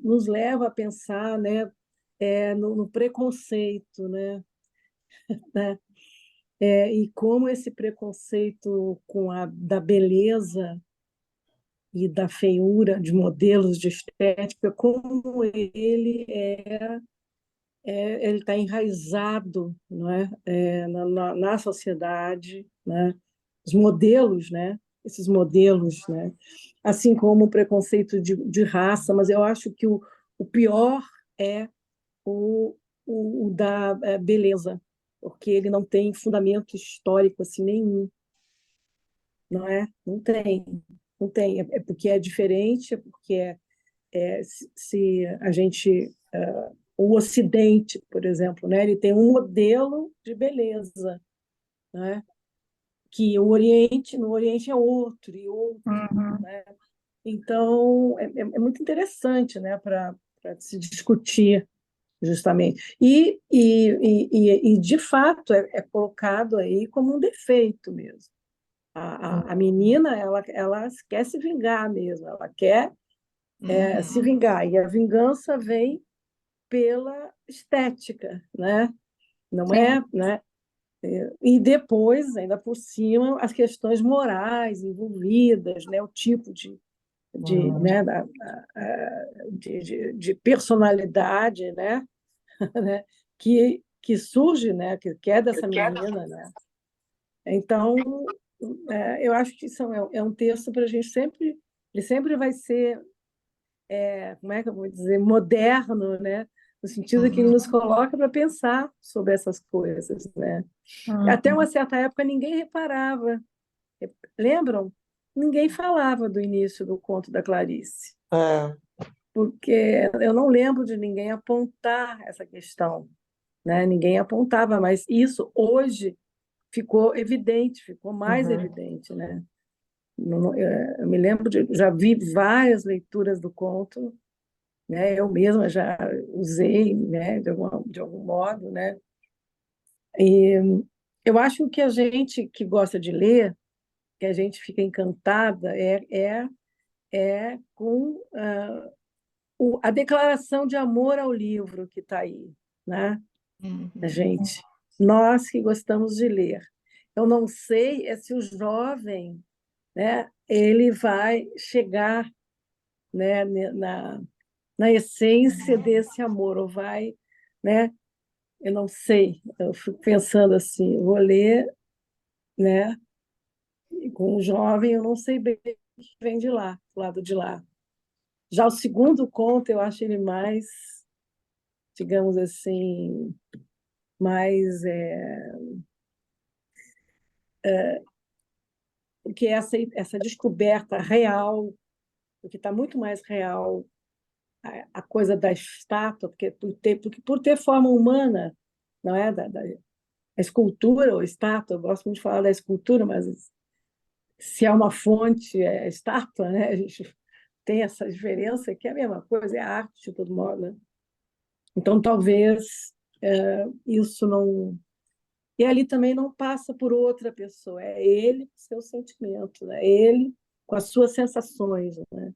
nos leva a pensar, né, no preconceito, né? E como esse preconceito da beleza e da feiura de modelos de estética, como ele está enraizado, não é? Na sociedade, né? Os modelos, né? Esses modelos, né? Assim como o preconceito de raça, mas eu acho que o pior é o, o da beleza, porque ele não tem fundamento histórico assim nenhum, não é? Não tem, não tem. É porque é diferente, é porque se a gente o Ocidente, por exemplo, né? Ele tem um modelo de beleza, né? Que no Oriente é outro e outro, Uhum. né? Então é muito interessante, né? Para se discutir justamente e de fato é colocado aí como um defeito mesmo. A menina ela quer se vingar mesmo, ela quer se Uhum. vingar e a vingança vem pela estética, né? Não Sim. é, né? E depois, ainda por cima, as questões morais envolvidas, né? O tipo né? De personalidade, né? Né? Que surge, né? Que é dessa menina, né? Então, eu acho que isso é um texto para a gente sempre, ele sempre vai ser, como é que eu vou dizer, moderno, né? No sentido que ele nos Uhum. coloca para pensar sobre essas coisas, né? Até uma Uhum. certa época ninguém reparava, lembram? Ninguém falava do início do conto da Clarice, É, porque eu não lembro de ninguém apontar essa questão, né? Ninguém apontava, mas isso hoje ficou evidente, ficou mais uhum, evidente, né? Eu me lembro já vi várias leituras do conto, né? Eu mesma já usei, né? De algum modo, né? E eu acho que a gente que gosta de ler, que a gente fica encantada, é com a declaração de amor ao livro que está aí, né? A Uhum. gente, nós que gostamos de ler. Eu não sei se o jovem, né, ele vai chegar, né, na essência desse amor, ou vai, né? Eu não sei. Eu fico pensando assim, eu vou ler, né? E com o jovem, eu não sei bem o que vem de lá, do lado de lá. Já o segundo conto, eu acho ele mais, digamos assim, mais porque essa descoberta real, o que está muito mais real a coisa da estátua, porque por ter forma humana, não é? A escultura ou estátua, eu gosto muito de falar da escultura, mas se é uma fonte, é estátua, né? A gente tem essa diferença, que é a mesma coisa, é arte de todo modo, né? Então, talvez isso não... E ali também não passa por outra pessoa, é ele com seu sentimento, né? Ele com as suas sensações, né?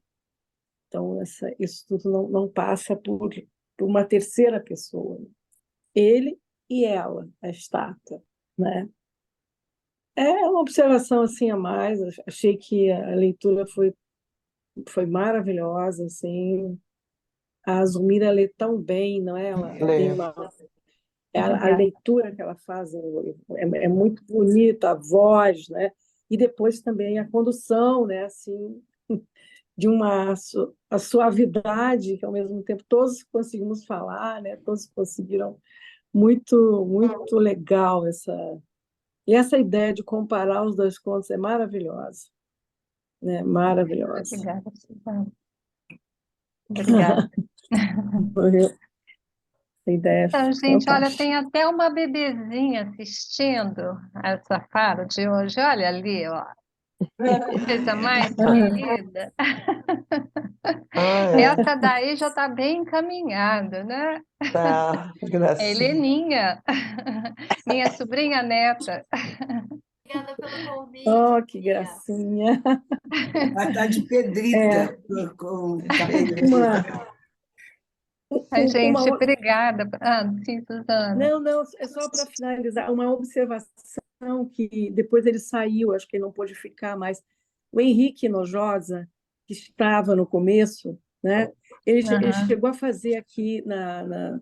Então, isso tudo não passa por uma terceira pessoa. Ele e ela, a estátua, né? É uma observação assim a mais. Achei que a leitura foi maravilhosa, assim. A Zulmira lê tão bem, não é? Ela tem Lê. a Obrigada. leitura que ela faz é muito bonita, a voz, né? E depois também a condução, né? Assim, de a suavidade, que ao mesmo tempo todos conseguimos falar, né? Todos conseguiram muito legal e essa ideia de comparar os dois contos é maravilhosa, né? Maravilhosa. Obrigada, Suzana. Obrigada. A ideia é Então, gente, olha, fantástica. tem até uma bebezinha assistindo essa fala de hoje. Olha ali, ó. Que coisa mais querida. Ah, é. Essa daí já está bem encaminhada, né? Tá, É gracinha. Heleninha, minha sobrinha neta. Obrigada pelo convite. Oh, que gracinha. Ela está de pedrita com o cabelo Ai, gente, uma, obrigada. Sim, Suzana. Não, é só para finalizar, uma observação que depois ele saiu, acho que ele não pôde ficar mais. O Henrique Nojosa, que estava no começo, né? Ele chegou a fazer aqui na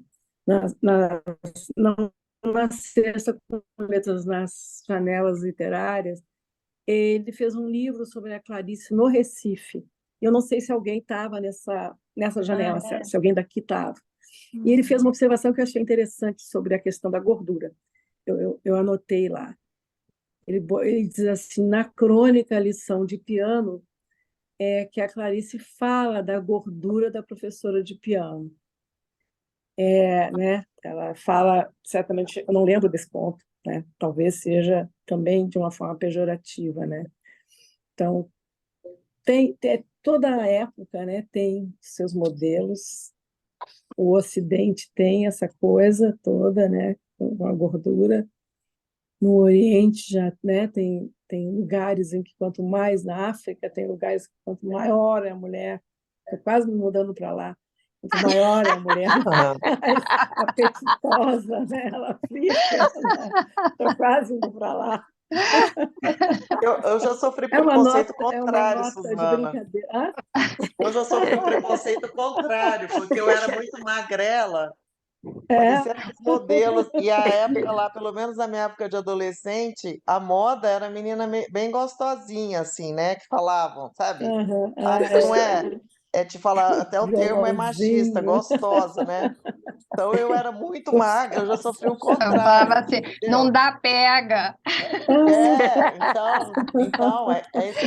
Sexta com Letras nas Janelas Literárias, ele fez um livro sobre a Clarice no Recife. Eu não sei se alguém estava nessa janela, se alguém daqui estava. E ele fez uma observação que eu achei interessante sobre a questão da gordura. Eu anotei lá. Ele diz assim, na crônica lição de piano, que a Clarice fala da gordura da professora de piano. Né? Ela fala, certamente, eu não lembro desse ponto, né? Talvez seja também de uma forma pejorativa, né? Então, toda a época, né, tem seus modelos. O Ocidente tem essa coisa toda, né, com a gordura. No Oriente já, né, tem lugares em que quanto mais, na África tem lugares que quanto maior é a mulher, estou quase me mudando para lá, quanto maior é a mulher, mais apetitosa, né, ela fica. Estou quase indo para lá. Eu já sofri É uma preconceito nota de contrário, Suzana. brincadeira. Hã? Eu já sofri preconceito contrário, porque eu era muito magrela, parecia aqueles modelos. E a época lá, pelo menos na minha época de adolescente, a moda era menina bem gostosinha, assim, né? Que falavam, sabe? Não é te falar, até o termo é machista, Violãozinho. gostosa, né? Então eu era muito magra, eu já sofri o Eu contrário. falava assim, entendeu? não dá pega. Então,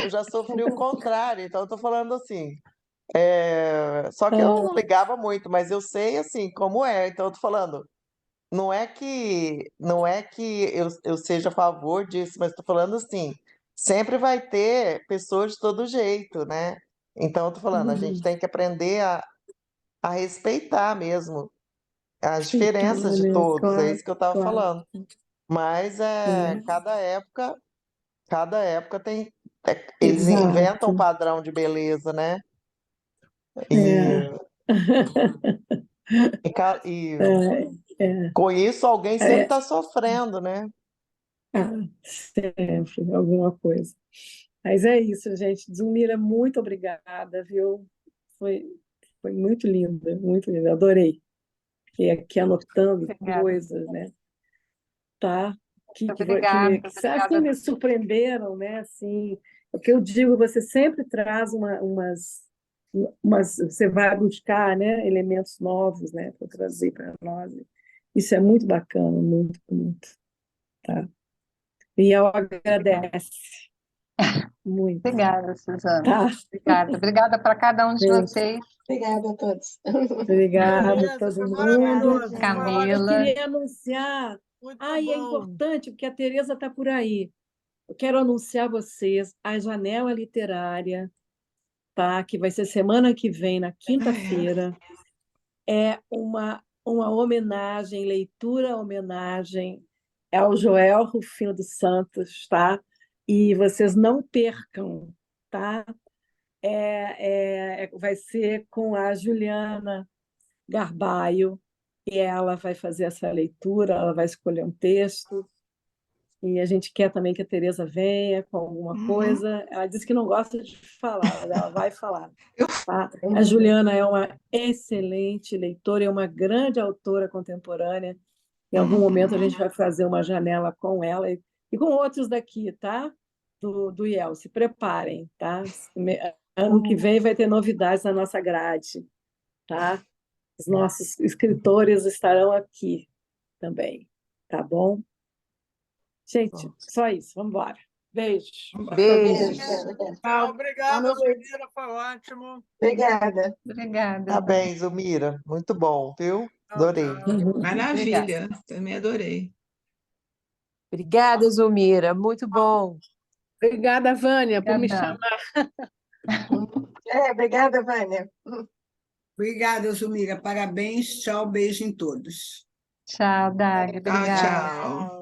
eu já sofri o contrário. Então, eu tô falando assim. Só que eu não ligava muito, mas eu sei assim como é. Então, eu tô falando, não é que eu seja a favor disso, mas tô falando assim, sempre vai ter pessoas de todo jeito, né? Então, eu tô falando, a gente tem que aprender a respeitar mesmo as diferenças de Né? todos. É Claro, isso que eu tava claro. falando. Mas cada época tem. Eles inventam um Exato. padrão de beleza, né? É. E É. com isso alguém sempre está sofrendo, né? Sempre, alguma coisa. Mas é isso, gente. Zulmira, muito obrigada, viu? Foi, foi muito linda, muito linda. Adorei. Fiquei aqui anotando Obrigada. coisas, né? Tá? Obrigada. Assim me surpreenderam, né? Assim, o que eu digo, você sempre traz você vai buscar, né? Elementos novos, né? Para trazer para nós. Isso é muito bacana, muito, muito. Tá? E eu agradeço. muito. Obrigada, Suzana. Tá? Obrigada. Obrigada para cada um de Gente, vocês. Obrigada a todos. obrigada a Beleza, todo foi mundo. maravilhoso. Eu Camila. queria anunciar. Muito E é bom. importante, porque a Tereza está por aí. Eu quero anunciar a vocês a Janela Literária, tá? Que vai ser semana que vem, na quinta-feira. É uma homenagem, leitura homenagem ao Joel Rufino dos Santos, tá? E vocês não percam, tá? Vai ser com a Juliana Garbaio, e ela vai fazer essa leitura, ela vai escolher um texto, e a gente quer também que a Tereza venha com alguma coisa. Ela disse que não gosta de falar, mas ela vai falar. Tá? A Juliana é uma excelente leitora, é uma grande autora contemporânea. Em algum momento a gente vai fazer uma janela com ela e com outros daqui, tá? Do IEL. Se preparem, tá? Ano que vem vai ter novidades na nossa grade, tá? Os nossos escritores estarão aqui também, tá bom? Gente, só isso. Vamos embora. Beijo. Beijo. Tchau, obrigada, Zulmira, foi ótimo. Obrigada. Obrigada. Parabéns, Zulmira. Muito bom, viu? Adorei. Maravilha, também adorei. Obrigada, Zulmira. Muito bom. Obrigada, Vânia, por me Obrigada. chamar. Obrigada, Vânia. Obrigada, Zulmira. Parabéns. Tchau, beijo em todos. Tchau, Dag. Tchau, Obrigada. tchau.